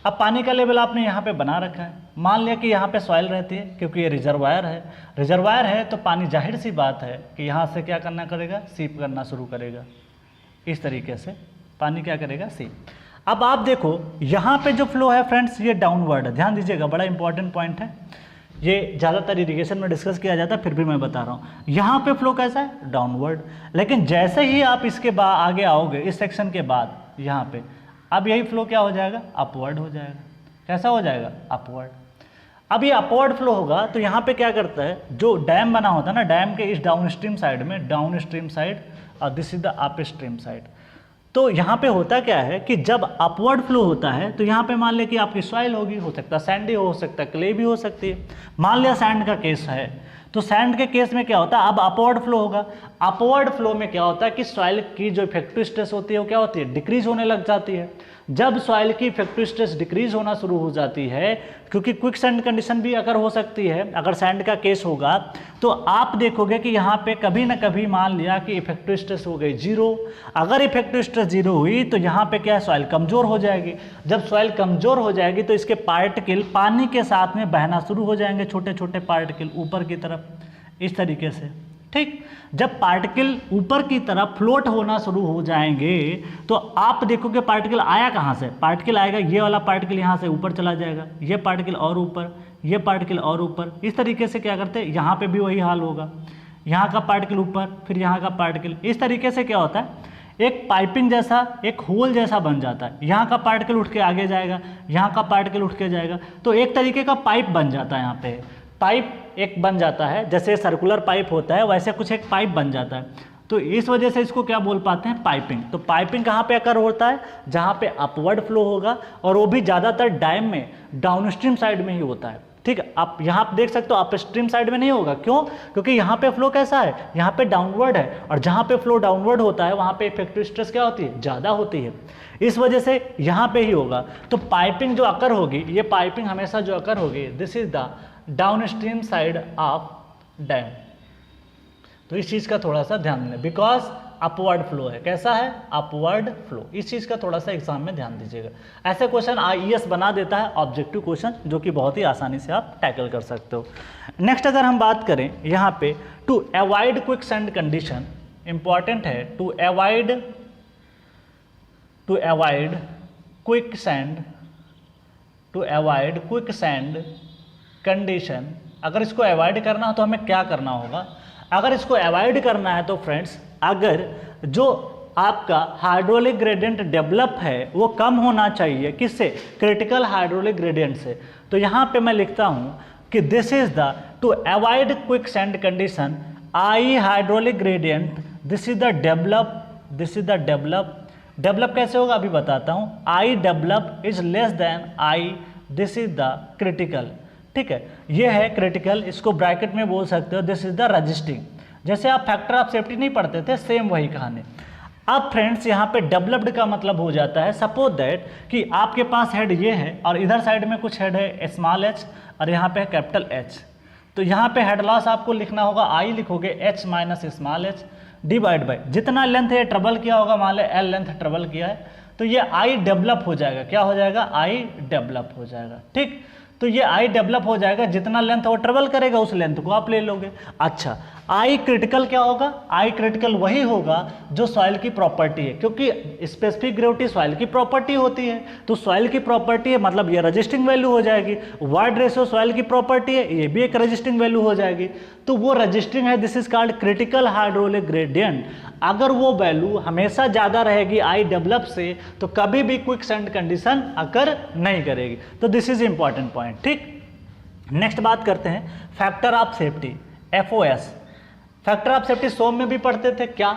अब पानी का लेवल आपने यहाँ पे बना रखा है, मान लिया कि यहाँ पे सॉइल रहती है, क्योंकि ये रिजर्वायर है तो पानी जाहिर सी बात है कि यहाँ से क्या करना करेगा, सीप करना शुरू करेगा, इस तरीके से पानी क्या करेगा, सीप। अब आप देखो यहाँ पे जो फ्लो है फ्रेंड्स, ये डाउनवर्ड है, ध्यान दीजिएगा, बड़ा इंपॉर्टेंट पॉइंट है, ये ज़्यादातर इरिगेशन में डिस्कस किया जाता है, फिर भी मैं बता रहा हूँ, यहाँ पे फ्लो कैसा है, डाउनवर्ड। लेकिन जैसे ही आप इसके बाद आगे आओगे, इस सेक्शन के बाद यहाँ पे, अब यही फ्लो क्या हो जाएगा, अपवर्ड हो जाएगा। कैसा हो जाएगा, अपवर्ड। अब ये अपवर्ड फ्लो होगा तो यहाँ पे क्या करता है, जो डैम बना होता है ना, डैम के इस डाउनस्ट्रीम साइड में, डाउनस्ट्रीम साइड और this is the upstream side, तो यहाँ पे होता क्या है कि जब अपवर्ड फ्लो होता है तो यहाँ पे मान लिया कि आपकी सॉइल होगी, हो सकता है सैंडी हो सकता है क्ले भी हो सकती है। मान लिया सैंड का केस है, तो सैंड के केस में क्या होता है, अब अपवर्ड फ्लो होगा। अपवर्ड फ्लो में क्या होता है कि सॉइल की जो इफेक्टिव स्ट्रेस होती है वो क्या होती है, डिक्रीज होने लग जाती है। जब सॉइल की इफेक्टिव स्ट्रेस डिक्रीज होना शुरू हो जाती है, क्योंकि क्विक सैंड कंडीशन भी अगर हो सकती है, अगर सैंड का केस होगा तो आप देखोगे कि यहाँ पे कभी ना कभी मान लिया कि इफेक्टिव स्ट्रेस हो गई 0। अगर इफेक्टिव स्ट्रेस 0 हुई तो यहाँ पे क्या है, सॉइल कमजोर हो जाएगी। जब सॉइल कमजोर हो जाएगी तो इसके पार्टिकल पानी के साथ में बहना शुरू हो जाएंगे, छोटे छोटे पार्टिकल ऊपर की तरफ, इस तरीके से, ठीक। जब पार्टिकल ऊपर की तरफ फ्लोट होना शुरू हो जाएंगे तो आप देखोगे पार्टिकल आया कहाँ से, पार्टिकल आएगा, ये वाला पार्टिकल यहाँ से ऊपर चला जाएगा, ये पार्टिकल और ऊपर, ये पार्टिकल और ऊपर, इस तरीके से क्या करते हैं, यहाँ पे भी वही हाल होगा, यहाँ का पार्टिकल ऊपर, फिर यहाँ का पार्टिकल, इस तरीके से क्या होता है, एक पाइपिंग जैसा, एक होल जैसा बन जाता है। यहाँ का पार्टिकल उठ के आगे जाएगा, यहाँ का पार्टिकल उठ के जाएगा, तो एक तरीके का पाइप बन जाता है। यहाँ पे पाइप एक बन जाता है, जैसे सर्कुलर पाइप होता है वैसे कुछ एक पाइप बन जाता है, तो इस वजह से इसको क्या बोल पाते हैं, पाइपिंग। तो पाइपिंग कहाँ पे अकर होता है, जहाँ पे अपवर्ड फ्लो होगा, और वो भी ज़्यादातर डैम में डाउनस्ट्रीम साइड में ही होता है, ठीक है। आप यहाँ पे देख सकते हो अपस्ट्रीम साइड में नहीं होगा, क्यों, क्योंकि यहाँ पे फ्लो कैसा है, यहाँ पे डाउनवर्ड है, और जहाँ पे फ्लो डाउनवर्ड होता है वहाँ पे इफेक्टिव स्ट्रेस क्या होती है, ज़्यादा होती है, इस वजह से यहाँ पे ही होगा। तो पाइपिंग जो अकर होगी, ये पाइपिंग हमेशा जो अकर होगी, this is the downstream side of dam. तो इस चीज़ का थोड़ा सा ध्यान देना, बिकॉज अपवर्ड फ्लो है, कैसा है, अपवर्ड फ्लो, इस चीज़ का थोड़ा सा एग्जाम में ध्यान दीजिएगा। ऐसे क्वेश्चन आईएएस बना देता है, ऑब्जेक्टिव क्वेश्चन, जो कि बहुत ही आसानी से आप टैकल कर सकते हो। नेक्स्ट अगर हम बात करें यहाँ पे, to avoid quick sand condition, important है, to avoid quick sand condition, अगर इसको अवॉइड करना हो तो हमें क्या करना होगा। अगर इसको अवॉइड करना है तो फ्रेंड्स, अगर जो आपका हाइड्रोलिक ग्रेडियंट डेवलप है वो कम होना चाहिए, किससे, क्रिटिकल हाइड्रोलिक ग्रेडियंट से। तो यहाँ पे मैं लिखता हूँ कि this is the, to avoid quick sand condition, I hydraulic gradient, this is the develop कैसे होगा अभी बताता हूँ, I develop is less than I, this is the critical, ठीक है, ये है क्रिटिकल, इसको ब्रैकेट में बोल सकते हो, दिस इज द रजिस्टिंग। जैसे आप फैक्टर ऑफ सेफ्टी नहीं पढ़ते थे, सेम वही कहानी। अब फ्रेंड्स यहाँ पे डेवलप्ड का मतलब हो जाता है, सपोज दैट कि आपके पास हेड ये है और इधर साइड में कुछ हेड है स्मॉल h और यहाँ पे है कैपिटल H। तो यहाँ पे हेड लॉस आपको लिखना होगा, आई लिखोगे h minus small h divide by जितना लेंथ ये ट्रेवल किया होगा, मान लो l लेंथ ट्रेवल किया है, तो ये आई डेवलप हो जाएगा। क्या हो जाएगा? आई डेवलप हो जाएगा। ठीक, तो ये आई डेवलप हो जाएगा, जितना लेंथ वो ट्रेवल करेगा उस लेंथ को आप ले लोगे। अच्छा, आई क्रिटिकल क्या होगा? आई क्रिटिकल वही होगा जो सॉइल की प्रॉपर्टी है, क्योंकि स्पेसिफिक ग्रेविटी सॉइल की प्रॉपर्टी होती है। तो सॉइल की प्रॉपर्टी है मतलब ये रजिस्टिंग वैल्यू हो जाएगी। वाइड रेशियो सॉइल की प्रॉपर्टी है, ये भी एक रजिस्टिंग वैल्यू हो जाएगी। तो वो रजिस्टिंग है, this is called critical hydraulic gradient. अगर वो वैल्यू हमेशा ज़्यादा रहेगी आई डेवलप से, तो कभी भी क्विक सैंड कंडीशन अकर नहीं करेगी। तो दिस इज इंपॉर्टेंट पॉइंट। ठीक, नेक्स्ट बात करते हैं factor of safety, FOS। Factor of safety SOM में भी पढ़ते थे। क्या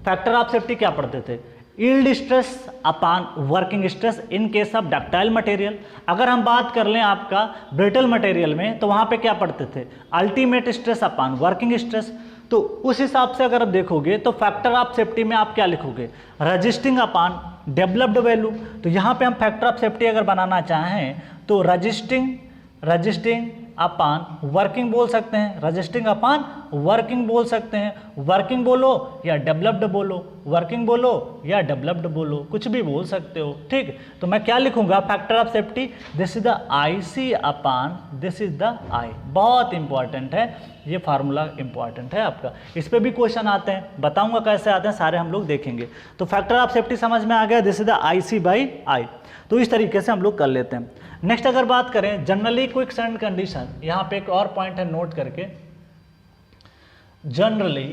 फैक्टर ऑफ सेफ्टी क्या पढ़ते थे? Yield stress upon working stress in case of ductile material. अगर हम बात कर लें आपका ब्रिटल मटेरियल में, तो वहाँ पे क्या पढ़ते थे? Ultimate stress upon working stress. तो उस हिसाब से अगर आप देखोगे तो फैक्टर ऑफ सेफ्टी में आप क्या लिखोगे? Resisting upon developed value. तो यहाँ पे हम फैक्टर ऑफ सेफ्टी अगर बनाना चाहें तो रजिस्टिंग अपॉन वर्किंग बोल सकते हैं, रजिस्टिंग अपॉन वर्किंग बोल सकते हैं। वर्किंग बोलो या डेवलप्ड बोलो, वर्किंग बोलो या डेवलप्ड बोलो, कुछ भी बोल सकते हो। ठीक, तो मैं क्या लिखूंगा? Factor of safety, this is the IC upon this is the I। बहुत इंपॉर्टेंट है ये फार्मूला, इंपॉर्टेंट है आपका। इस पे भी क्वेश्चन आते हैं, बताऊंगा कैसे आते हैं, सारे हम लोग देखेंगे। तो फैक्टर ऑफ सेफ्टी समझ में आ गया, this is the IC by I। तो इस तरीके से हम लोग कर लेते हैं। नेक्स्ट अगर बात करें जनरली क्विक सैंड कंडीशन, यहाँ पे एक और पॉइंट है नोट करके। Generally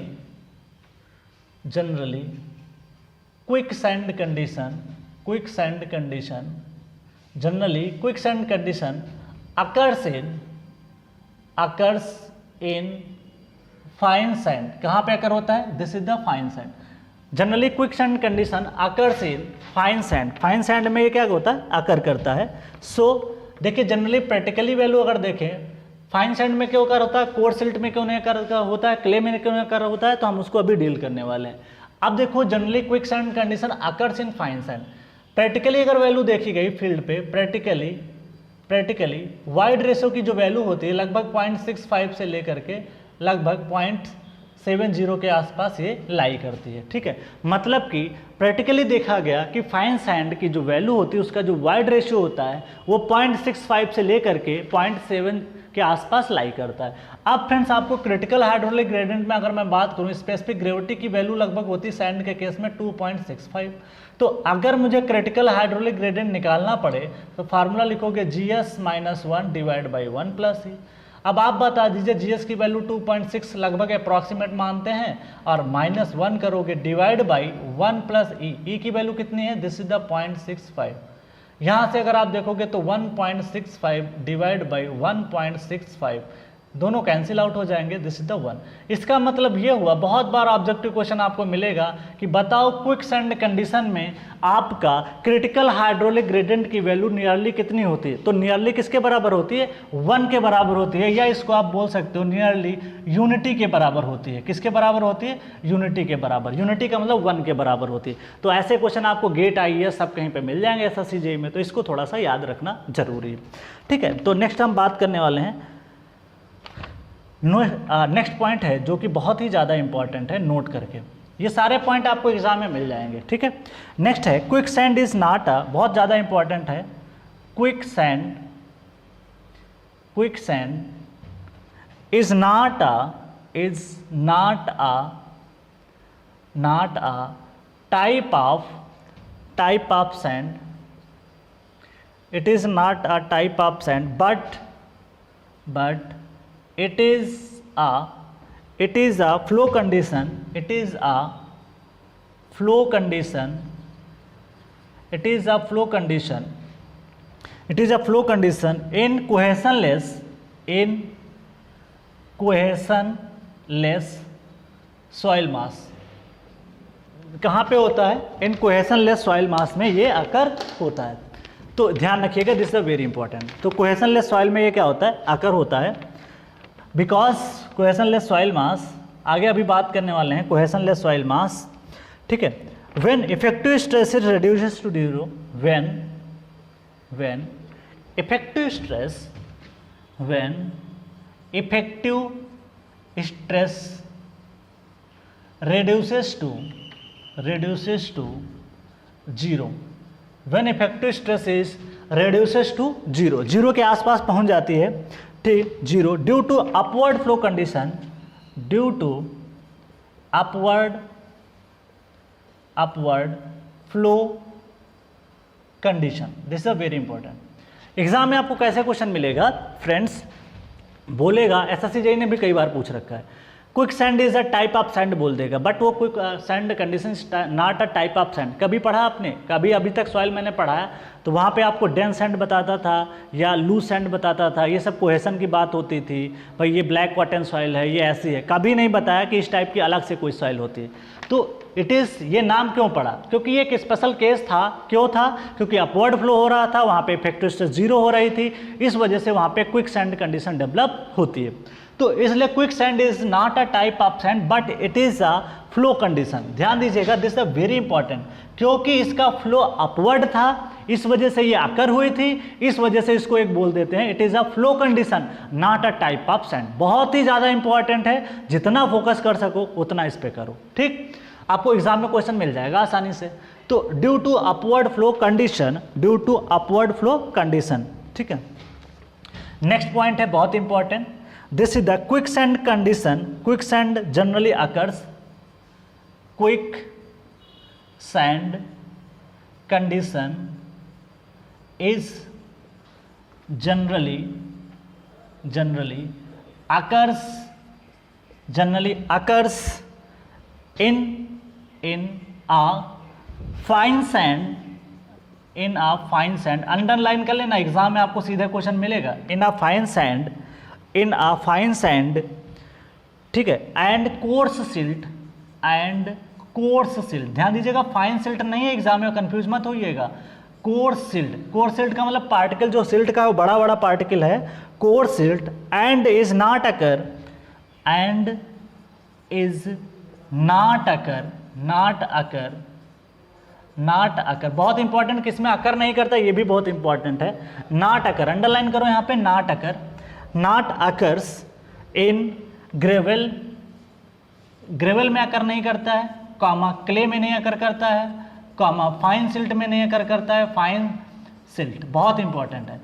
quick sand condition, generally quick sand condition occurs in fine sand. कहाँ पे अकर होता है? This is the fine sand. Generally quick sand condition occurs in fine sand. Fine sand में ये क्या होता है? अकर करता है। सो देखिए जनरली प्रैक्टिकली वैल्यू अगर देखें, फाइन सैंड में क्यों अकर होता है, कोर्स सिल्ट में क्यों नहीं अकर होता है, क्ले में क्यों नहीं अकर होता है, तो हम उसको अभी डील करने वाले हैं। अब देखो generally quick sand condition occurs in fine sand. Practically अगर वैल्यू देखी गई फील्ड पे, प्रैक्टिकली वाइड रेशियो की जो वैल्यू होती है लगभग 0.65 से लेकर के लगभग 0.70 के आसपास ये लाई करती है। ठीक है, मतलब कि प्रैक्टिकली देखा गया कि फाइन सैंड की जो वैल्यू होती है उसका जो वाइड रेशियो होता है वो 0.65 से लेकर के 0.7 के आसपास लाई करता है। अब फ्रेंड्स आपको क्रिटिकल हाइड्रोलिक ग्रेडियंट में अगर मैं बात करूं, स्पेसिफिक ग्रेविटी की वैल्यू लगभग होती है सैंड के केस में 2.65। तो अगर मुझे क्रिटिकल हाइड्रोलिक ग्रेडियंट निकालना पड़े तो फार्मूला लिखोगे GS-1 divide by 1 plus E. अब आप बता दीजिए GS की वैल्यू 2.6 लगभग अप्रॉक्सीमेट मानते हैं, और -1 करोगे डिवाइड बाई 1 प्लस ई। ई की वैल्यू कितनी है? This is the 0.65। यहाँ से अगर आप देखोगे तो 1.65 डिवाइड बाई 1.65 दोनों कैंसिल आउट हो जाएंगे, दिस इज द 1। इसका मतलब ये हुआ, बहुत बार ऑब्जेक्टिव क्वेश्चन आपको मिलेगा कि बताओ क्विक सैंड कंडीशन में आपका क्रिटिकल हाइड्रोलिक ग्रेडियंट की वैल्यू नियरली कितनी होती है? तो नियरली किसके बराबर होती है? 1 के बराबर होती है, या इसको आप बोल सकते हो नियरली यूनिटी के बराबर होती है। किसके बराबर होती है? यूनिटी के बराबर। यूनिटी का मतलब 1 के बराबर होती है। तो ऐसे क्वेश्चन आपको गेट IAS सब कहीं पे मिल जाएंगे SSC JEE में, तो इसको थोड़ा सा याद रखना जरूरी है। ठीक है, तो नेक्स्ट हम बात करने वाले हैं, नेक्स्ट पॉइंट है जो कि बहुत ही ज़्यादा इंपॉर्टेंट है, नोट करके। ये सारे पॉइंट आपको एग्जाम में मिल जाएंगे। ठीक है, नेक्स्ट है quick sand is not a, बहुत ज़्यादा इंपॉर्टेंट है, quick sand is not a type of sand. It is not a type of sand but it is a flow condition, in cohesionless soil mass। कहाँ पे होता है? इन cohesionless soil mass में ये अकर होता है। तो ध्यान रखिएगा, दिस इज वेरी इंपॉर्टेंट। तो कोहेशनलेस सॉइल में ये क्या होता है? अकर होता है। बिकॉज कोहेशनलेस सॉइल मास, आगे अभी बात करने वाले हैं कोहेशनलेस सॉइल मास। ठीक है, when effective stress is reduces to 0, when effective stress effective stress reduces to 0 when effective stress is reduces to 0 के आसपास पहुंच जाती है, ठीक 0 due to upward flow condition, due to upward flow condition. This is a very important. Exam में आपको कैसे question मिलेगा फ्रेंड्स, बोलेगा एसएससी ने भी कई बार पूछ रखा है, quick sand is a type of sand बोल देगा, बट वो quick sand condition not a type of sand. कभी पढ़ा आपने, कभी अभी तक सॉइल मैंने पढ़ाया तो वहाँ पे आपको डेंस सैंड बताता था या लूज सैंड बताता था, ये सब कोहेसन की बात होती थी, भाई ये ब्लैक कॉटन सॉइल है, ये ऐसी है, कभी नहीं बताया कि इस टाइप की अलग से कोई सॉइल होती है। तो इट इज़, ये नाम क्यों पड़ा, क्योंकि ये एक स्पेशल केस था। क्यों था? क्योंकि अपवर्ड फ्लो हो रहा था, वहाँ पे इफेक्टिव स्ट्रेस 0 हो रही थी, इस वजह से वहाँ पे क्विक सैंड कंडीशन डेवलप होती है। तो इसलिए quick sand is not a type of sand but it is a flow condition. ध्यान दीजिएगा, दिस इज वेरी इंपॉर्टेंट, क्योंकि इसका फ्लो अपवर्ड था, इस वजह से ये आकर हुई थी, इस वजह से इसको एक बोल देते हैं, it is a flow condition not a type of sand. बहुत ही ज्यादा इंपॉर्टेंट है, जितना फोकस कर सको उतना इस पे करो, ठीक। आपको एग्जाम में क्वेश्चन मिल जाएगा आसानी से। तो due to upward flow condition, due to upward flow condition, ठीक है। नेक्स्ट पॉइंट है बहुत important, this is the quicksand condition. Quicksand generally occurs, quicksand condition is generally occurs in a fine sand, underline कर लेना, exam में आपको सीधा question मिलेगा, in a fine sand, ठीक है, एंड कोर्स सिल्ट, ध्यान दीजिएगा, फाइन सिल्ट नहीं है, एग्जाम में कंफ्यूज मत होइएगा। कोर्स सिल्ट का मतलब पार्टिकल, जो सिल्ट का वो बड़ा बड़ा पार्टिकल है, course silt, and is not occur, बहुत इंपॉर्टेंट, किसमें अकर नहीं करता, ये भी बहुत इंपॉर्टेंट है। नॉट अकर, अंडरलाइन करो यहाँ पे, not occurs in gravel, gravel में अकर नहीं करता है, कॉमा क्ले में नहीं अकर करता है, कॉमा फाइन सिल्ट में नहीं अकर करता है, फाइन सिल्ट बहुत इंपॉर्टेंट है।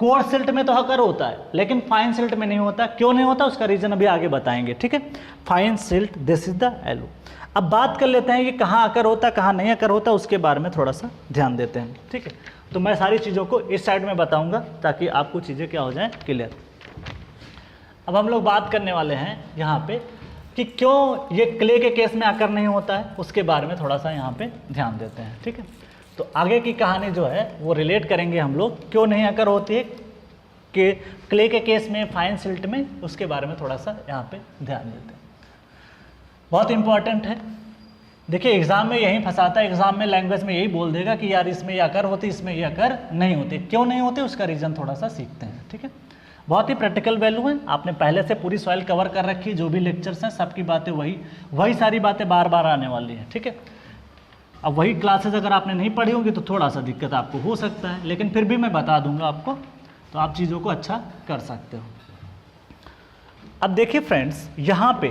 कोर्स सिल्ट में तो अकर होता है, लेकिन फाइन सिल्ट में नहीं होता। क्यों नहीं होता, उसका रीजन अभी आगे बताएंगे, ठीक है। Fine silt, this is the एलो। अब बात कर लेते हैं कि कहाँ अकर होता, कहाँ नहीं अकर होता, उसके बारे में थोड़ा सा ध्यान देते हैं, ठीक है। तो मैं सारी चीज़ों को इस साइड में बताऊंगा ताकि आपको चीज़ें क्या हो जाएं, क्लियर। अब हम लोग बात करने वाले हैं यहाँ पे कि क्यों ये क्ले के केस में अकर नहीं होता है, उसके बारे में थोड़ा सा यहाँ पे ध्यान देते हैं, ठीक है। तो आगे की कहानी जो है वो रिलेट करेंगे हम लोग, क्यों नहीं अकर होती है कि क्ले के केस में, फाइन सिल्ट में, उसके बारे में थोड़ा सा यहाँ पे ध्यान देते हैं, बहुत इंपॉर्टेंट है। देखिए एग्जाम में यही फंसाता है, एग्जाम में लैंग्वेज में यही बोल देगा कि यार इसमें ये अकर होती, इसमें ये अकर नहीं होती। क्यों नहीं होती, उसका रीज़न थोड़ा सा सीखते हैं, ठीक है। बहुत ही प्रैक्टिकल वैल्यू है, आपने पहले से पूरी सॉइल कवर कर रखी है, जो भी लेक्चर्स हैं सबकी बातें वही सारी बातें बार बार आने वाली हैं, ठीक है। अब वही क्लासेस अगर आपने नहीं पढ़ी होंगी तो थोड़ा सा दिक्कत आपको हो सकता है, लेकिन फिर भी मैं बता दूंगा आपको, तो आप चीज़ों को अच्छा कर सकते हो। अब देखिए फ्रेंड्स, यहाँ पे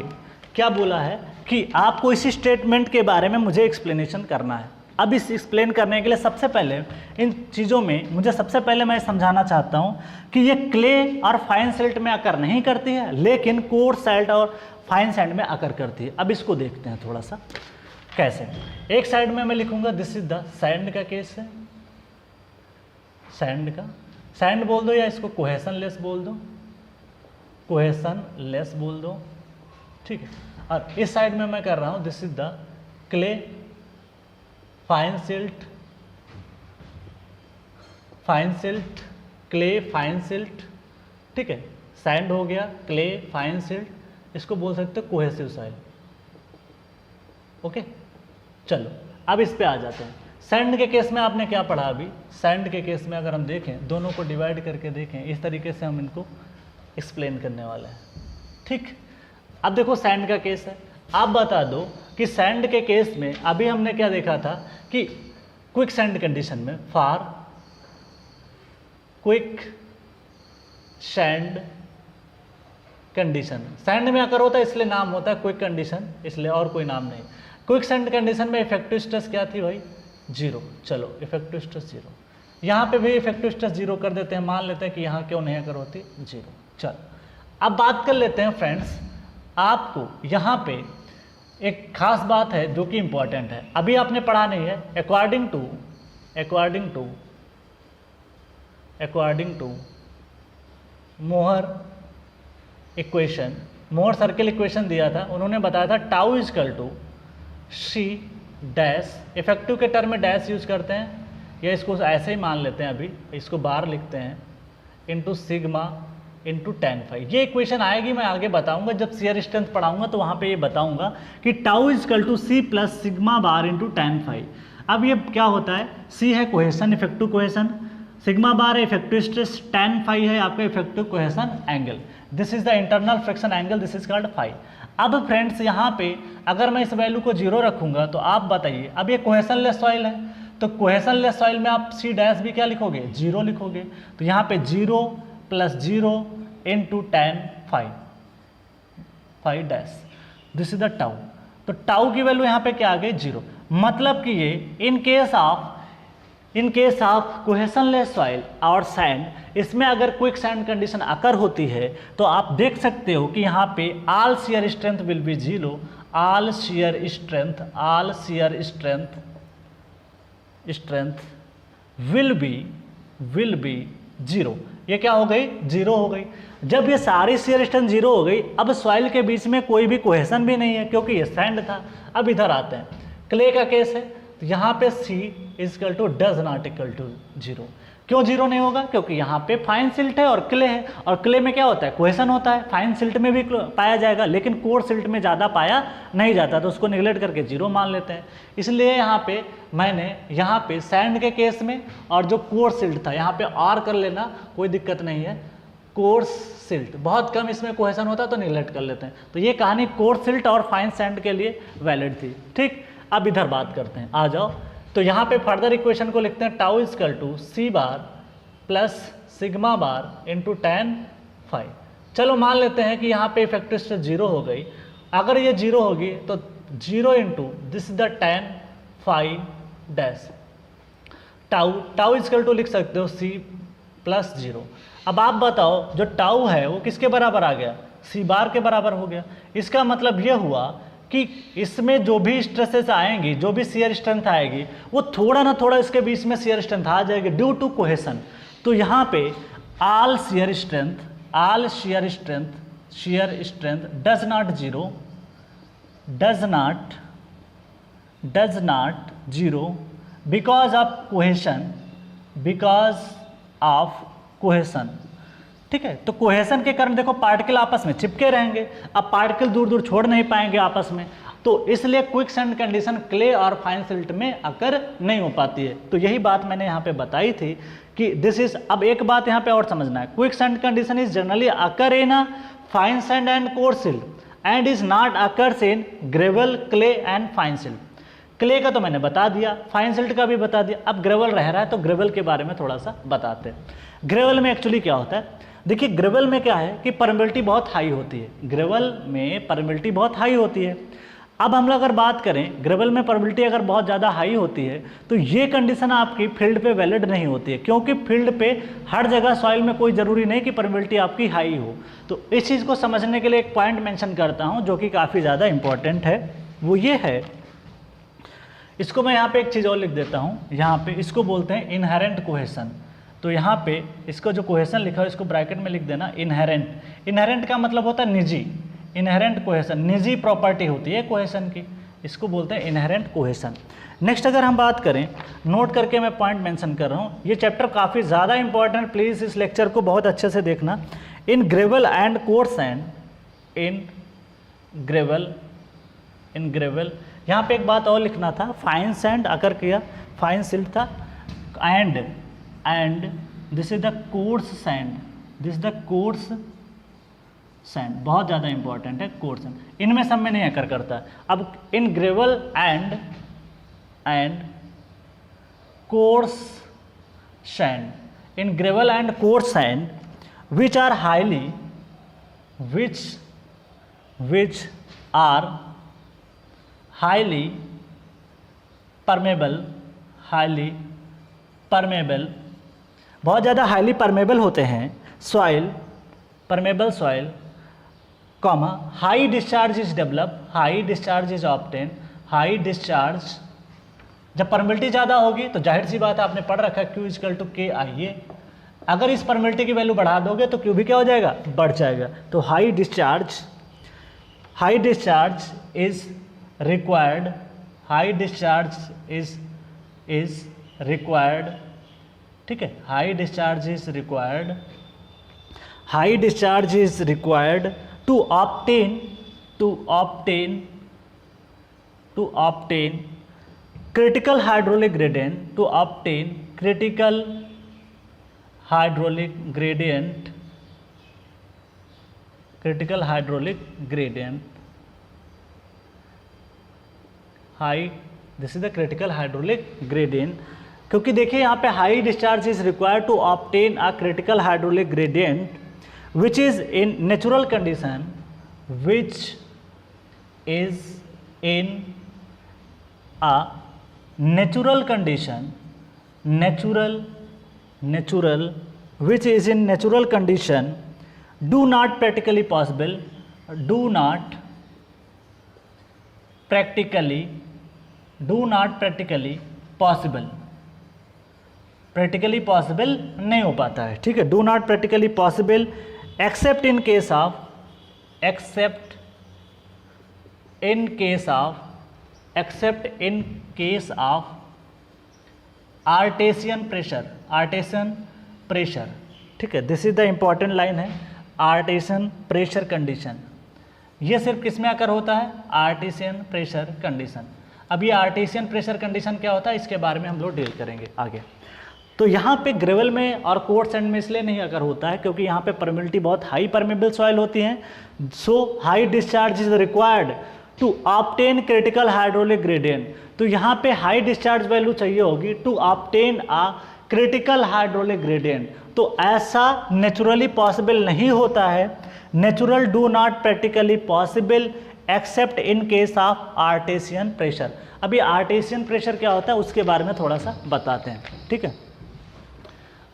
क्या बोला है कि आपको इसी स्टेटमेंट के बारे में मुझे एक्सप्लेनेशन करना है। अब इस एक्सप्लेन करने के लिए सबसे पहले इन चीज़ों में मुझे सबसे पहले मैं समझाना चाहता हूँ कि ये क्ले और फाइन सिल्ट में अकर नहीं करती है, लेकिन कोर्स सैल्ट और फाइन सैंड में अकर करती है। अब इसको देखते हैं थोड़ा सा कैसे। एक साइड में मैं लिखूंगा दिस इज द सैंड का केस है, सैंड का, सैंड बोल दो या इसको कोहेसन लेस बोल दो, कोहेसन लेस बोल दो, ठीक है। और इस साइड में मैं कर रहा हूँ this is the clay, fine silt, clay, fine silt, ठीक है। सैंड हो गया, क्ले, फाइन सिल्ट, इसको बोल सकते हो कोहेसिव सॉइल, ओके। चलो अब इस पे आ जाते हैं। सैंड के केस में आपने क्या पढ़ा अभी, सैंड के केस में अगर हम देखें, दोनों को डिवाइड करके देखें, इस तरीके से हम इनको एक्सप्लेन करने वाले हैं, ठीक। अब देखो सैंड का केस है, आप बता दो कि सैंड के केस में अभी हमने क्या देखा था कि क्विक सैंड कंडीशन में, for quick sand condition. Sand में अगर होता है इसलिए नाम होता है क्विक कंडीशन, इसलिए और कोई नाम नहीं। क्विक सैंड कंडीशन में इफेक्टिव स्ट्रेस क्या थी भाई? 0। चलो इफेक्टिव स्ट्रेस 0, यहाँ पे भी इफेक्टिव स्ट्रेस 0 कर देते हैं, मान लेते हैं कि यहाँ क्यों नहीं अगर होती 0। चल अब बात कर लेते हैं फ्रेंड्स, आपको यहाँ पे एक खास बात है जो कि इंपॉर्टेंट है, अभी आपने पढ़ा नहीं है। According to Mohr equation, Mohr circle equation दिया था, उन्होंने बताया था tau is equal to C dash, effective के टर्म में डैश यूज करते हैं, या इसको ऐसे ही मान लेते हैं, अभी इसको बार लिखते हैं, into sigma into tan phi. ये इक्वेशन आएगी, मैं आगे बताऊंगा जब शियर स्ट्रेंथ पढ़ाऊंगा तो वहाँ पे ये बताऊंगा कि tau is equal to C plus sigma bar into tan phi. अब ये क्या होता है, सी है cohesion, effective cohesion, sigma bar है इफेक्टिव स्ट्रेस, tan फाई है आपका effective cohesion angle, this is the internal friction angle, this is called phi. अब फ्रेंड्स यहाँ पे अगर मैं इस वैल्यू को 0 रखूंगा तो आप बताइए, अब ये कोहेसन लेस सॉइल है, तो कोहेसन लेस सॉइल में आप सी डैश भी क्या लिखोगे? 0 लिखोगे। तो यहाँ पे 0 plus 0 into tan phi dash, this is the tau. तो टाउ की वैल्यू यहाँ पे क्या आ गई? 0। मतलब कि ये in case of cohesionless soil और सैंड, इसमें अगर क्विक सैंड कंडीशन अकर होती है तो आप देख सकते हो कि यहाँ पे all shear strength will be 0, all shear strength will be 0। ये क्या हो गई? 0 हो गई। जब ये सारी शियर स्ट्रेंथ 0 हो गई, अब सॉइल के बीच में कोई भी कोहेशन भी नहीं है क्योंकि ये सैंड था। अब इधर आते हैं, क्ले का केस है, तो यहाँ पे C is equal to does not equal to 0। क्यों 0 नहीं होगा? क्योंकि यहाँ पे फाइन सिल्ट है और क्ले है, और क्ले में क्या होता है? कोहेशन होता है। फाइन सिल्ट में भी पाया जाएगा लेकिन कोर्स सिल्ट में ज़्यादा पाया नहीं जाता, तो उसको निगलेक्ट करके 0 मान लेते हैं। इसलिए यहाँ पे मैंने यहाँ पे सैंड के केस में और जो कोर्स सिल्ट था यहाँ पे R कर लेना, कोई दिक्कत नहीं है। कोर्स सिल्ट बहुत कम इसमें कोहेशन होता है तो निगलेक्ट कर लेते हैं। तो ये कहानी कोर्स सिल्ट और फाइन सैंड के लिए वैलिड थी। ठीक, अब इधर बात करते हैं, आ जाओ। तो यहाँ पे फर्दर इक्वेशन को लिखते हैं tau is equal to C bar plus sigma bar into tan phi. चलो मान लेते हैं कि यहाँ पे इफेक्टिव स्ट्रेस 0 हो गई। अगर ये 0 होगी तो 0 into this is the tan phi dash, tau is equal to लिख सकते हो C प्लस 0। अब आप बताओ जो टाउ है वो किसके बराबर आ गया? C बार के बराबर हो गया। इसका मतलब ये हुआ कि इसमें जो भी स्ट्रेसेस आएंगी, जो भी शियर स्ट्रेंथ आएगी, वो थोड़ा ना थोड़ा इसके बीच में शियर स्ट्रेंथ आ जाएगी ड्यू टू कोहेशन। तो यहाँ पे all shear strength does not 0 because of cohesion. ठीक है, तो कोहेशन के कारण देखो पार्टिकल आपस में चिपके रहेंगे, अब पार्टिकल दूर दूर छोड़ नहीं पाएंगे आपस में, तो इसलिए क्विक सैंड कंडीशन क्ले और फाइन सिल्ट में अकर नहीं हो पाती है। तो यही बात मैंने यहाँ पे बताई थी कि दिस इज, अब एक बात यहाँ पे और समझना है, quick sand condition is generally occur in fine sand and course silt and is not occurs in gravel, clay and fine silt. Clay का तो मैंने बता दिया, फाइन सिल्ट का भी बता दिया, अब ग्रेवल रह रहा है तो ग्रेवल के बारे में थोड़ा सा बताते हैं। ग्रेवल में एक्चुअली क्या होता है, देखिए ग्रेवल में क्या है कि परमिबिलिटी बहुत हाई होती है, ग्रेवल में परमिबिलिटी बहुत हाई होती है। अब हम लोग अगर बात करें ग्रेवल में परमिबिलिटी अगर बहुत ज़्यादा हाई होती है तो ये कंडीशन आपकी फील्ड पे वैलिड नहीं होती है, क्योंकि फील्ड पे हर जगह सॉइल में कोई ज़रूरी नहीं कि परमिबिलिटी आपकी हाई हो। तो इस चीज़ को समझने के लिए एक पॉइंट मेंशन करता हूँ जो कि काफ़ी ज़्यादा इंपॉर्टेंट है, वो ये है, इसको मैं यहाँ पे एक चीज़ और लिख देता हूँ, यहाँ पे इसको बोलते हैं इनहेरेंट कोहेशन। तो यहाँ पे इसको जो कोहेशन लिखा है इसको ब्रैकेट में लिख देना इनहेरेंट। इनहेरेंट का मतलब होता है निजी, इनहेरेंट कोहेशन निजी प्रॉपर्टी होती है कोहेशन की, इसको बोलते हैं इनहेरेंट कोहेशन। नेक्स्ट अगर हम बात करें, नोट करके मैं पॉइंट मेंशन कर रहा हूँ, ये चैप्टर काफ़ी ज़्यादा इंपॉर्टेंट, प्लीज़ इस लेक्चर को बहुत अच्छे से देखना। In gravel and coarse sand, in gravel यहाँ पे एक बात और लिखना था, फाइन सैंड अकर किया, फाइन सिल्ट था, and this is the coarse sand, this is the coarse sand, बहुत ज़्यादा इंपॉर्टेंट है कोर्स सैंड, इनमें सब में नहीं अकर करता। अब in gravel and coarse sand, in gravel and coarse sand which are highly which are highly permeable, बहुत ज़्यादा हाईली परमेबल होते हैं, soil, permeable soil, comma, high discharge is develop, high discharge is obtain, high discharge, जब permeability ज़्यादा होगी तो जाहिर सी बात है, आपने पढ़ रखा है Q इक्वल टू के आई ए, अगर इस परमेबिलिटी की वैल्यू बढ़ा दोगे तो Q भी क्या हो जाएगा, बढ़ जाएगा। तो high discharge is required, high discharge is required, ठीक है, high discharge is required to obtain critical hydraulic gradient, to obtain critical hydraulic gradient, high, this is the critical hydraulic gradient, क्योंकि देखिए यहाँ पे high discharge is required to obtain a critical hydraulic gradient which is in natural condition, which is in a natural condition, which is in natural condition, do not practically possible practically possible नहीं हो पाता है, ठीक है, do not practically possible except in case of artesian pressure, ठीक है, this is the important line है, artesian pressure condition, ये सिर्फ किस में आकर होता है, आर्टेशियन प्रेशर कंडीशन। अब ये आर्टेशियन प्रेशर कंडीशन क्या होता है, इसके बारे में हम लोग डील करेंगे आगे। तो यहाँ पे ग्रेवल में और कोर्ट सैंड में इसलिए नहीं आकर होता है क्योंकि यहाँ पे परमेबिलिटी बहुत हाई परमेबल सॉइल होती है, so high discharge is required to obtain critical hydraulic gradient. तो यहाँ पे हाई डिस्चार्ज वैल्यू चाहिए होगी to obtain a critical hydraulic gradient. तो ऐसा नेचुरली पॉसिबल नहीं होता है, natural do not practically possible except in case of artesian pressure. अभी आर्टेशियन प्रेशर क्या होता है उसके बारे में थोड़ा सा बताते हैं, ठीक है।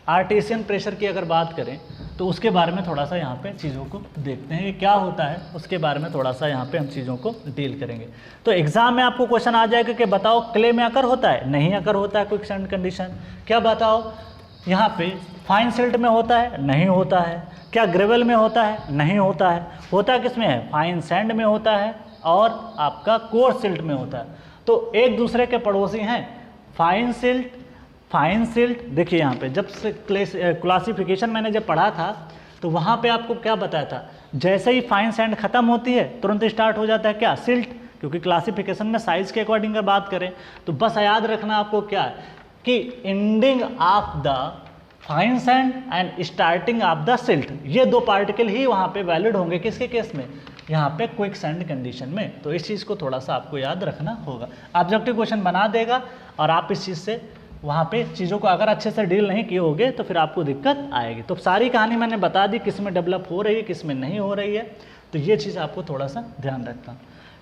आर्टेशियन प्रेशर की अगर बात करें तो उसके बारे में थोड़ा सा यहाँ पे चीज़ों को देखते हैं कि क्या होता है, उसके बारे में थोड़ा सा यहाँ पे हम चीज़ों को डील करेंगे। तो एग्जाम में आपको क्वेश्चन आ जाएगा कि बताओ क्ले में आकर होता है, नहीं आकर होता है क्विकसैंड कंडीशन, क्या बताओ यहाँ पे फाइन सिल्ट में होता है, नहीं होता है, क्या ग्रेवल में होता है, नहीं होता है, होता किस में है, फाइन सैंड में होता है और आपका कोर्स सिल्ट में होता है। तो एक दूसरे के पड़ोसी हैं, फाइन सिल्ट देखिए यहाँ पे जब क्लासिफिकेशन मैंने जब पढ़ा था तो वहाँ पे आपको क्या बताया था, जैसे ही फाइन सैंड खत्म होती है तुरंत स्टार्ट हो जाता है क्या, सिल्ट, क्योंकि क्लासिफिकेशन में साइज के अकॉर्डिंग अगर बात करें तो बस याद रखना आपको क्या है कि ending of the fine sand and starting of the silt, ये दो पार्टिकल ही वहाँ पे वैलिड होंगे, किसके केस में, यहाँ पे क्विक सैंड कंडीशन में। तो इस चीज़ को थोड़ा सा आपको याद रखना होगा, ऑब्जेक्टिव क्वेश्चन बना देगा और आप इस चीज़ से वहाँ पे चीज़ों को अगर अच्छे से डील नहीं किए होगे तो फिर आपको दिक्कत आएगी। तो सारी कहानी मैंने बता दी, किस में डेवलप हो रही है, किस में नहीं हो रही है, तो ये चीज़ आपको थोड़ा सा ध्यान रखना।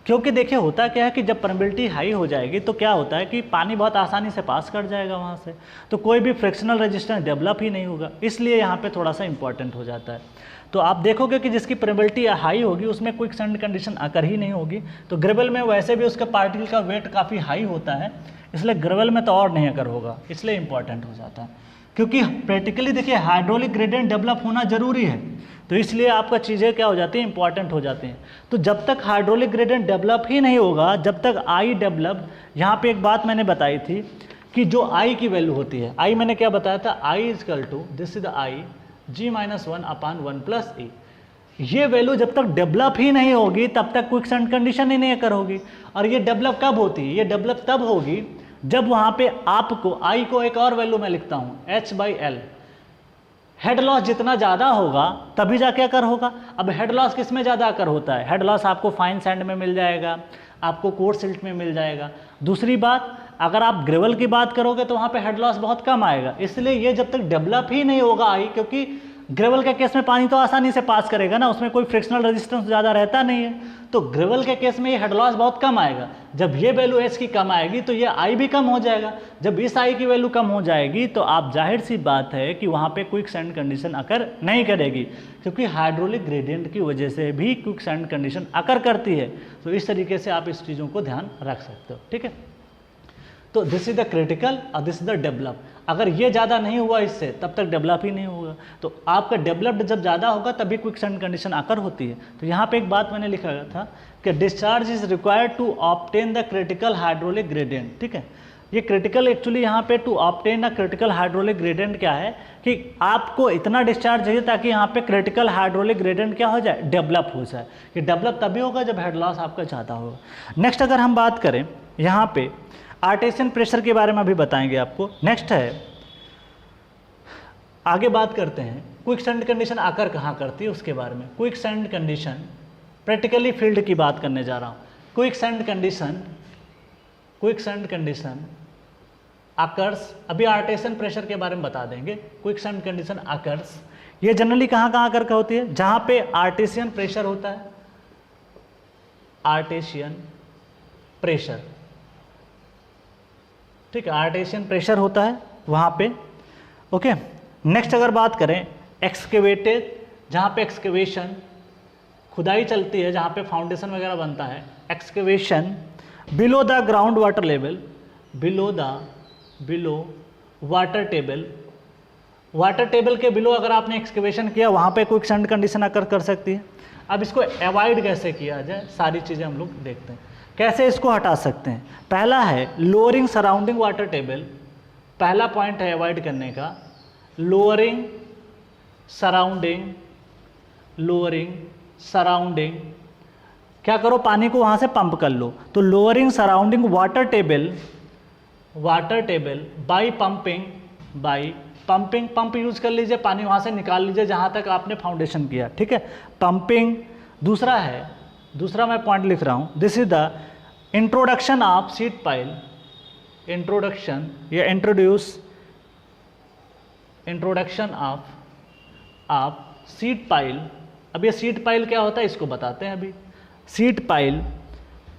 क्योंकि देखिए होता क्या है कि जब परमेबिलिटी हाई हो जाएगी तो क्या होता है कि पानी बहुत आसानी से पास कर जाएगा वहाँ से, तो कोई भी फ्रिक्शनल रेजिस्टेंस डेवलप ही नहीं होगा, इसलिए यहाँ पे थोड़ा सा इंपॉर्टेंट हो जाता है। तो आप देखोगे कि जिसकी परमेबिलिटी हाई होगी उसमें क्विक सैंड कंडीशन आकर ही नहीं होगी। तो ग्रेवल में वैसे भी उसका पार्टिकल का वेट काफ़ी हाई होता है, इसलिए ग्रेवल में तो और नहीं आकर होगा, इसलिए इंपॉर्टेंट हो जाता है। क्योंकि प्रैक्टिकली देखिए हाइड्रोलिक ग्रेडियंट डेवलप होना जरूरी है, तो इसलिए आपका चीज़ें क्या हो जाती हैं, इंपॉर्टेंट हो जाती हैं। तो जब तक हाइड्रोलिक ग्रेडियंट डेवलप ही नहीं होगा, जब तक आई डेवलप, यहाँ पे एक बात मैंने बताई थी कि जो आई की वैल्यू होती है, आई मैंने क्या बताया था, I is equal to this is the I g-1/1 + e, ये वैल्यू जब तक डेवलप ही नहीं होगी तब तक क्विक सैंड कंडीशन ही नहीं कर होगी। और ये डेवलप कब होती है, ये डेवलप तब होगी जब वहाँ पे आपको आई को एक और वैल्यू मैं लिखता हूँ h/L, हेड लॉस जितना ज़्यादा होगा तभी जाके आकर होगा। अब हेड लॉस किस में ज़्यादा आकर होता है, हेड लॉस आपको फाइन सैंड में मिल जाएगा, आपको कोर्स सिल्ट में मिल जाएगा। दूसरी बात, अगर आप ग्रेवल की बात करोगे तो वहाँ पे हेड लॉस बहुत कम आएगा, इसलिए ये जब तक डेवलप ही नहीं होगा आई, क्योंकि ग्रेवल के केस में पानी तो आसानी से पास करेगा ना, उसमें कोई फ्रिक्शनल रेजिस्टेंस ज़्यादा रहता नहीं है, तो ग्रेवल के केस में ये हेड लॉस बहुत कम आएगा। जब ये वैल्यू एच की कम आएगी तो ये आई भी कम हो जाएगा। जब इस आई की वैल्यू कम हो जाएगी तो आप जाहिर सी बात है कि वहाँ पे क्विक सैंड कंडीशन अकर नहीं करेगी, क्योंकि हाइड्रोलिक ग्रेडियंट की वजह से भी क्विक सैंड कंडीशन अकर करती है। तो इस तरीके से आप इस चीज़ों को ध्यान रख सकते हो, ठीक है। तो दिस इज द क्रिटिकल और दिस इज द डेवलप। अगर ये ज़्यादा नहीं हुआ इससे तब तक डेवलप ही नहीं होगा। तो आपका डेवलप्ड जब ज़्यादा होगा तभी क्विक सैंड कंडीशन आकर होती है। तो यहाँ पे एक बात मैंने लिखा था कि discharge is required to obtain the critical hydraulic gradient, ठीक है। ये क्रिटिकल एक्चुअली यहाँ पे to obtain the critical hydraulic gradient क्या है कि आपको इतना डिस्चार्ज चाहिए ताकि यहाँ पे क्रिटिकल हाइड्रोलिक ग्रेडियंट क्या हो जाए, डेवलप हो जाए। ये डेवलप तभी होगा जब हेड लॉस आपका ज़्यादा होगा। नेक्स्ट अगर हम बात करें यहाँ पे आर्टेशियन प्रेशर के बारे में अभी बताएंगे आपको। नेक्स्ट है, आगे बात करते हैं क्विक सैंड कंडीशन आकर कहाँ करती है उसके बारे में। Quick sand condition practically field की बात करने जा रहा हूँ। क्विक सैंड कंडीशन आकर्स, अभी आर्टेशियन प्रेशर के बारे में बता देंगे। क्विक सैंड कंडीशन आकर्स ये जनरली कहाँ करके होती है, जहाँ पे आर्टेशियन प्रेशर होता है, आर्टेशियन प्रेशर, ठीक है, आर्टेशियन प्रेशर होता है वहाँ पे, ओके। नेक्स्ट अगर बात करें एक्सकेवेटेड, जहाँ पे एक्सकेवेशन खुदाई चलती है, जहाँ पे फाउंडेशन वगैरह बनता है, excavation below the ground water level, below water table के बिलो अगर आपने एक्सकेवेशन किया वहाँ पे क्विक सैंड कंडीशन अकर कर सकती है। अब इसको अवॉइड कैसे किया जाए, सारी चीज़ें हम लोग देखते हैं कैसे इसको हटा सकते हैं। पहला है लोअरिंग सराउंडिंग वाटर टेबल, पहला पॉइंट है अवॉइड करने का, लोअरिंग सराउंडिंग, क्या करो पानी को वहाँ से पंप कर लो। तो lowering surrounding water table by pumping, pump use कर लीजिए, पानी वहाँ से निकाल लीजिए जहाँ तक आपने फाउंडेशन किया, ठीक है, पंपिंग। दूसरा मैं पॉइंट लिख रहा हूँ, this is the introduction of seat pile, introduction of seat pile. अब ये सीट पाइल क्या होता है इसको बताते हैं अभी। Sheet pile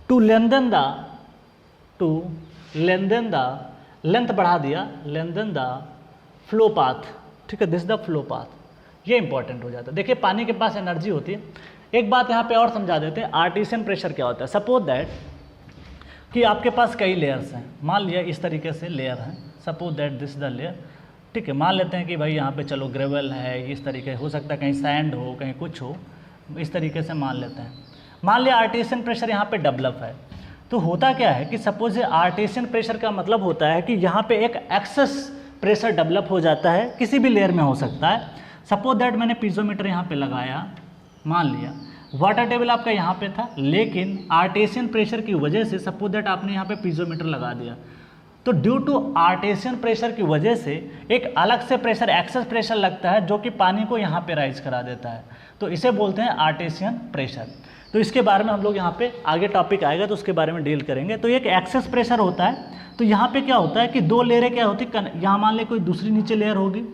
to lengthen the length बढ़ा दिया, लेंथन द फ्लो पाथ, ठीक है, दिस द फ्लो पाथ। ये इंपॉर्टेंट हो जाता है। देखिए पानी के पास एनर्जी होती है। एक बात यहाँ पे और समझा देते हैं, आर्टेशियन प्रेशर क्या होता है। सपोज दैट कि आपके पास कई लेयर्स हैं, मान लिया इस तरीके से लेयर है, suppose that this the layer, ठीक है। मान लेते हैं कि भाई यहाँ पे चलो ग्रेवल है, इस तरीके हो सकता है कहीं सैंड हो, कहीं कुछ हो, इस तरीके से मान लेते हैं। मान लिया आर्टेशियन प्रेशर यहाँ पे डेवलप है, तो होता क्या है कि सपोज आर्टेशियन प्रेशर का मतलब होता है कि यहाँ पे एक एक्सेस प्रेशर डेवलप हो जाता है, किसी भी लेयर में हो सकता है। सपोज दैट मैंने पीजोमीटर यहाँ पे लगाया, मान लिया वाटर टेबल आपका यहाँ पे था, लेकिन आर्टेशियन प्रेशर की वजह से सपोज दैट आपने यहाँ पे पीजोमीटर लगा दिया, तो ड्यू टू आर्टेशियन प्रेशर की वजह से एक अलग से प्रेशर, एक्सेस प्रेशर लगता है जो कि पानी को यहाँ पे राइज करा देता है, तो इसे बोलते हैं आर्टेशियन प्रेशर। तो इसके बारे में हम लोग यहाँ पे आगे टॉपिक आएगा तो उसके बारे में डील करेंगे। तो एक एक्सेस प्रेशर होता है। तो यहाँ पे क्या होता है कि दो लेयरें क्या होती है, यहाँ मान ले कोई दूसरी नीचे लेयर होगी,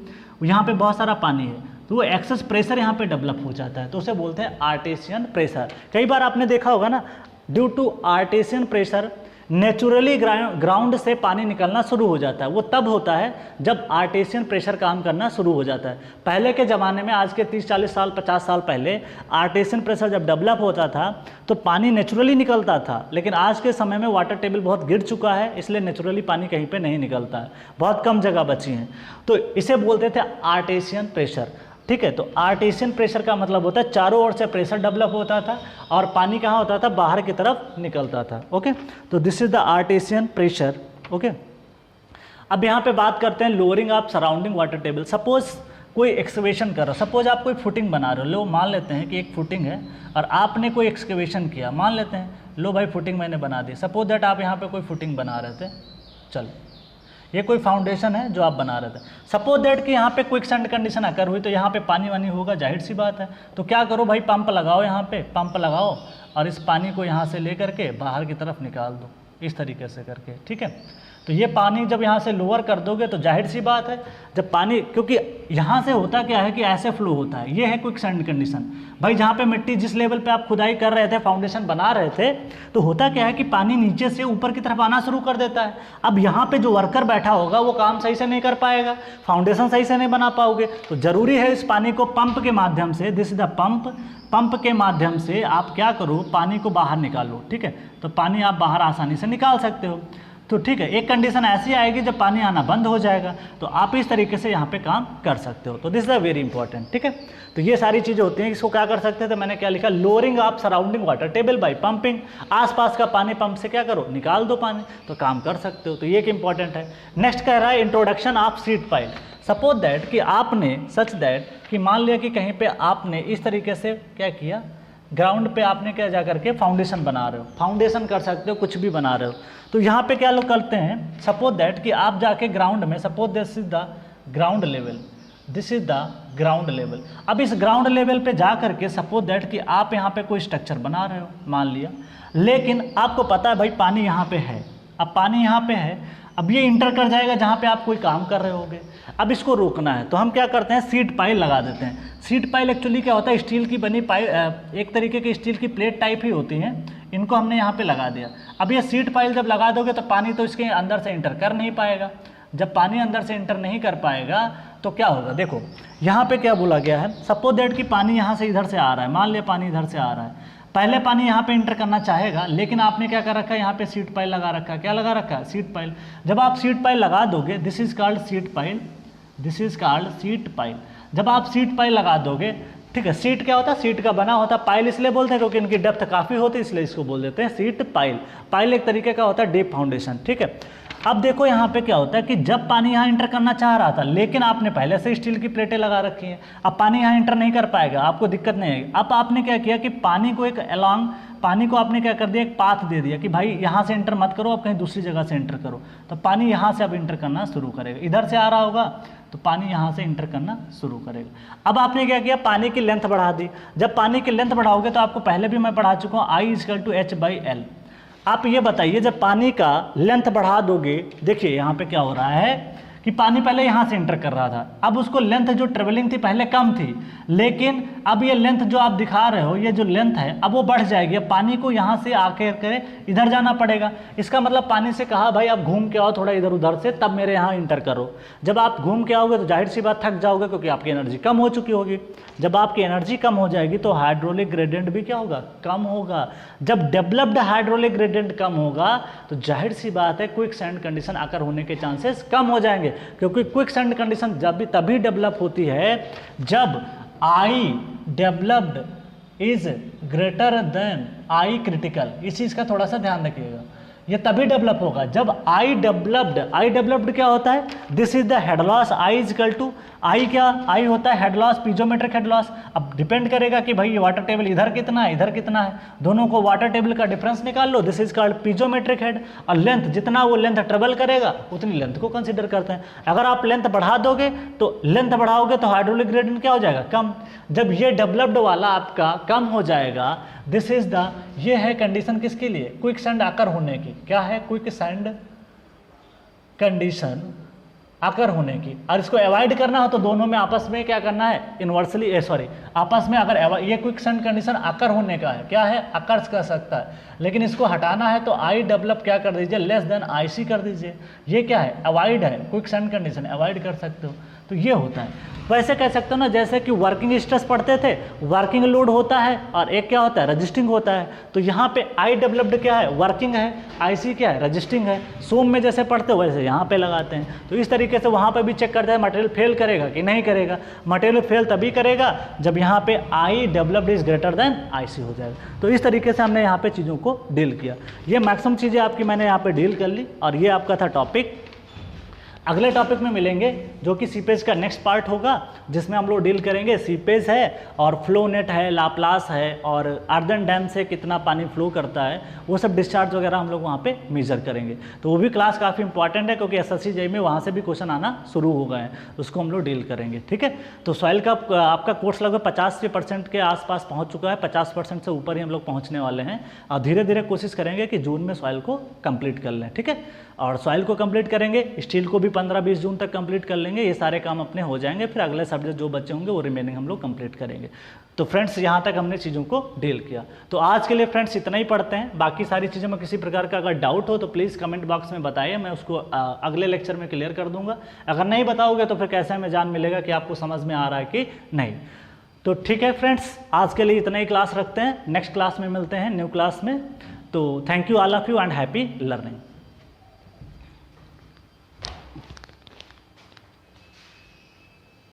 यहाँ पे बहुत सारा पानी है, तो वो एक्सेस प्रेशर यहाँ पे डेवलप हो जाता है, तो उसे बोलते हैं आर्टेशियन प्रेशर। कई बार आपने देखा होगा ना, due to artesian pressure naturally ground से पानी निकलना शुरू हो जाता है। वो तब होता है जब आर्टेशियन प्रेशर काम करना शुरू हो जाता है। पहले के ज़माने में, आज के 30-40 साल 50 साल पहले आर्टेशियन प्रेशर जब डेवलप होता था तो पानी नेचुरली निकलता था, लेकिन आज के समय में वाटर टेबल बहुत गिर चुका है, इसलिए नेचुरली पानी कहीं पे नहीं निकलता है, बहुत कम जगह बची हैं, तो इसे बोलते थे आर्टेशियन प्रेशर, ठीक है। तो आर्टेशियन प्रेशर का मतलब होता है चारों ओर से प्रेशर डेवलप होता था और पानी कहाँ होता था, बाहर की तरफ निकलता था, ओके। तो this is the artesian pressure, okay. अब यहाँ पे बात करते हैं lowering of surrounding water table. Suppose कोई एक्सकेवेशन कर रहा हो, सपोज आप कोई फुटिंग बना रहे हो, लो मान लेते हैं कि एक फुटिंग है और आपने कोई एक्सकेवेशन किया, मान लेते हैं, लो भाई फुटिंग मैंने बना दी। सपोज दैट आप यहाँ पे कोई फुटिंग बना रहे थे, चलो ये कोई फाउंडेशन है जो आप बना रहे थे। सपोज दैट कि यहाँ पे क्विक सैंड कंडीशन अकर हुई, तो यहाँ पे पानी वानी होगा, जाहिर सी बात है। तो क्या करो भाई, पंप लगाओ, यहाँ पे पंप लगाओ और इस पानी को यहाँ से ले करके बाहर की तरफ निकाल दो, इस तरीके से करके, ठीक है। तो ये पानी जब यहाँ से लोअर कर दोगे तो जाहिर सी बात है, जब पानी, क्योंकि यहाँ से होता क्या है कि ऐसे फ्लो होता है, ये है क्विक सैंड कंडीशन। भाई जहाँ पे मिट्टी जिस लेवल पे आप खुदाई कर रहे थे, फाउंडेशन बना रहे थे, तो होता क्या है कि पानी नीचे से ऊपर की तरफ आना शुरू कर देता है। अब यहाँ पे जो वर्कर बैठा होगा वो काम सही से नहीं कर पाएगा, फाउंडेशन सही से नहीं बना पाओगे। तो जरूरी है इस पानी को पंप के माध्यम से, दिस इज द पंप के माध्यम से आप क्या करो, पानी को बाहर निकालो। ठीक है, तो पानी आप बाहर आसानी से निकाल सकते हो। तो ठीक है, एक कंडीशन ऐसी आएगी जब पानी आना बंद हो जाएगा, तो आप इस तरीके से यहाँ पे काम कर सकते हो। तो this is a very important. ठीक है, तो ये सारी चीज़ें होती हैं। इसको क्या कर सकते हैं, तो मैंने क्या लिखा, lowering of surrounding water table by pumping, आसपास का पानी पंप से क्या करो, निकाल दो पानी, तो काम कर सकते हो। तो ये एक इंपॉर्टेंट है। नेक्स्ट कह रहा है introduction of seed pile. Suppose that कि आपने सच दैट कि मान लिया कि कहीं पे आपने इस तरीके से क्या किया, ग्राउंड पे आपने क्या जा करके फाउंडेशन बना रहे हो, फाउंडेशन कर सकते हो, कुछ भी बना रहे हो। तो यहाँ पे क्या लोग करते हैं, सपोज दैट कि आप जाके ग्राउंड में, suppose this is the ground level, this is the ground level. अब इस ग्राउंड लेवल पे जा करके सपोज दैट कि आप यहाँ पे कोई स्ट्रक्चर बना रहे हो मान लिया, लेकिन आपको पता है भाई पानी यहाँ पे है। अब पानी यहाँ पे है, अब ये इंटर कर जाएगा जहाँ पे आप कोई काम कर रहे होगे। अब इसको रोकना है तो हम क्या करते हैं, सीड पाइल लगा देते हैं। सीड पाइल एक्चुअली क्या होता है, स्टील की बनी पाइल, एक तरीके की स्टील की प्लेट टाइप ही होती हैं, इनको हमने यहाँ पे लगा दिया। अब ये सीड पाइल जब लगा दोगे तो पानी तो इसके अंदर से इंटर कर नहीं पाएगा। जब पानी अंदर से इंटर नहीं कर पाएगा तो क्या होगा, देखो यहाँ पे क्या बोला गया है, सपोज दैट कि पानी यहाँ से इधर से आ रहा है, मान लिया पानी इधर से आ रहा है, पहले पानी यहाँ पे इंटर करना चाहेगा, लेकिन आपने क्या कर रखा है, यहाँ पे सीड पाइल लगा रखा है। क्या लगा रखा है, सीड पाइल। जब आप सीड पाइल लगा दोगे, this is called seed pile, this is called seed pile. जब आप सीड पाइल लगा दोगे, ठीक है, सीट क्या होता है, सीट का बना होता है, पाइल इसलिए बोलते हैं क्योंकि इनकी डेप्थ काफ़ी होती है, इसलिए इसको बोल देते हैं सीट पाइल। पाइल एक तरीके का होता है डीप फाउंडेशन। ठीक है, अब देखो यहाँ पे क्या होता है कि जब पानी यहाँ इंटर करना चाह रहा था, लेकिन आपने पहले से स्टील की प्लेटें लगा रखी हैं, अब पानी यहाँ इंटर नहीं कर पाएगा, आपको दिक्कत नहीं आएगी। अब आपने क्या किया कि पानी को एक अलॉन्ग, पानी को आपने क्या कर दिया, एक पाथ दे दिया कि भाई यहाँ से इंटर मत करो, अब कहीं दूसरी जगह से इंटर करो। तो पानी यहाँ से अब इंटर करना शुरू करेगा, इधर से आ रहा होगा तो पानी यहाँ से इंटर करना शुरू करेगा। अब आपने क्या किया, पानी की लेंथ बढ़ा दी। जब पानी की लेंथ बढ़ाओगे तो आपको पहले भी मैं पढ़ा चुका हूँ, I=H/L। आप ये बताइए, जब पानी का लेंथ बढ़ा दोगे, देखिए यहाँ पे क्या हो रहा है कि पानी पहले यहाँ से इंटर कर रहा था, अब उसको लेंथ जो ट्रेवलिंग थी पहले कम थी, लेकिन अब ये लेंथ जो आप दिखा रहे हो, ये जो लेंथ है अब वो बढ़ जाएगी। अब पानी को यहाँ से आके करे इधर जाना पड़ेगा। इसका मतलब पानी से कहा भाई आप घूम के आओ थोड़ा इधर उधर से, तब मेरे यहाँ इंटर करो। जब आप घूम के आओगे तो जाहिर सी बात थक जाओगे, क्योंकि आपकी एनर्जी कम हो चुकी होगी। जब आपकी एनर्जी कम हो जाएगी तो हाइड्रोलिक ग्रेडियंट भी क्या होगा, कम होगा। जब डेवलप्ड हाइड्रोलिक ग्रेडियंट कम होगा तो जाहिर सी बात है क्विक सैंड कंडीशन आकर होने के चांसेस कम हो जाएंगे, क्योंकि क्विक सैंड कंडीशन जब भी तभी डेवलप होती है जब I developed is greater than I critical. इस चीज़ का थोड़ा सा ध्यान रखिएगा, ये तभी डेवलप होगा जब I डेवलप्ड क्या होता है, this is the head loss, I क्या, I होता है हेड लॉस, पीजोमेट्रिक हेड लॉस। अब डिपेंड करेगा कि भाई ये वाटर टेबल इधर कितना है, इधर कितना है, दोनों को वाटर टेबल का डिफरेंस निकाल लो, this is called piezometric head. और लेंथ, जितना वो लेंथ ट्रेवल करेगा उतनी लेंथ को कंसिडर करते हैं। अगर आप लेंथ बढ़ा दोगे तो लेंथ बढ़ाओगे तो हाइड्रोलिक ग्रेडियंट क्या हो जाएगा, कम। जब ये डेवलप्ड वाला आपका कम हो जाएगा, दिस इज द, ये है कंडीशन किसके लिए, क्विक सैंड आकर होने की। क्या है, क्विक सैंड कंडीशन आकर होने की। और इसको अवॉइड करना हो तो दोनों में आपस में क्या करना है, इनवर्सली, आपस में अगर ये क्विक सैंड कंडीशन आकर होने का है, क्या है, अकर कर सकता है, लेकिन इसको हटाना है तो I डेवलप क्या कर दीजिए, लेस देन IC कर दीजिए। ये क्या है, अवॉइड है, क्विक सैंड कंडीशन अवॉइड कर सकते हो। तो ये होता है। वैसे कह सकते हो ना, जैसे कि वर्किंग स्ट्रेस पढ़ते थे, वर्किंग लोड होता है और एक क्या होता है, रजिस्टिंग होता है। तो यहाँ पे I डेवलप्ड क्या है, वर्किंग है, IC क्या है, रजिस्टिंग है। सोम में जैसे पढ़ते हो वैसे यहाँ पे लगाते हैं। तो इस तरीके से वहाँ पे भी चेक करते हैं मटेरियल फेल करेगा कि नहीं करेगा। मटेरियल फेल तभी करेगा जब यहाँ पे I developed is greater than IC हो जाएगा। तो इस तरीके से हमने यहाँ पे चीज़ों को डील किया। ये मैक्सिमम चीज़ें आपकी मैंने यहाँ पे डील कर ली और ये आपका था टॉपिक। अगले टॉपिक में मिलेंगे जो कि सीपेज का नेक्स्ट पार्ट होगा, जिसमें हम लोग डील करेंगे सीपेज है और फ्लो नेट है, लाप्लास है और अर्दन डैम से कितना पानी फ्लो करता है, वो सब डिस्चार्ज वगैरह हम लोग वहाँ पे मेजर करेंगे। तो वो भी क्लास काफ़ी इंपॉर्टेंट है क्योंकि एसएससी जेईई में वहाँ से भी क्वेश्चन आना शुरू हो गए हैं, उसको हम लोग डील करेंगे। ठीक है, तो सॉइल का आपका कोर्स लगभग 50% के आसपास पहुँच चुका है, 50% से ऊपर ही हम लोग पहुँचने वाले हैं और धीरे धीरे कोशिश करेंगे कि जून में सॉइल को कंप्लीट कर लें। ठीक है, और सॉइल को कंप्लीट करेंगे, स्टील को भी 15-20 जून तक कंप्लीट कर लेंगे, ये सारे काम अपने हो जाएंगे, फिर अगले सब्जेक्ट जो बच्चे होंगे वो रिमेनिंग हम लोग कंप्लीट करेंगे। तो फ्रेंड्स यहाँ तक हमने चीज़ों को डील किया। तो आज के लिए फ्रेंड्स इतना ही पढ़ते हैं। बाकी सारी चीज़ों में किसी प्रकार का अगर डाउट हो तो प्लीज़ कमेंट बॉक्स में बताइए, मैं उसको अगले लेक्चर में क्लियर कर दूंगा। अगर नहीं बताओगे तो फिर कैसे हमें जान मिलेगा कि आपको समझ में आ रहा है कि नहीं। तो ठीक है फ्रेंड्स, आज के लिए इतना ही क्लास रखते हैं, नेक्स्ट क्लास में मिलते हैं न्यू क्लास में। तो thank you all of you and happy learning.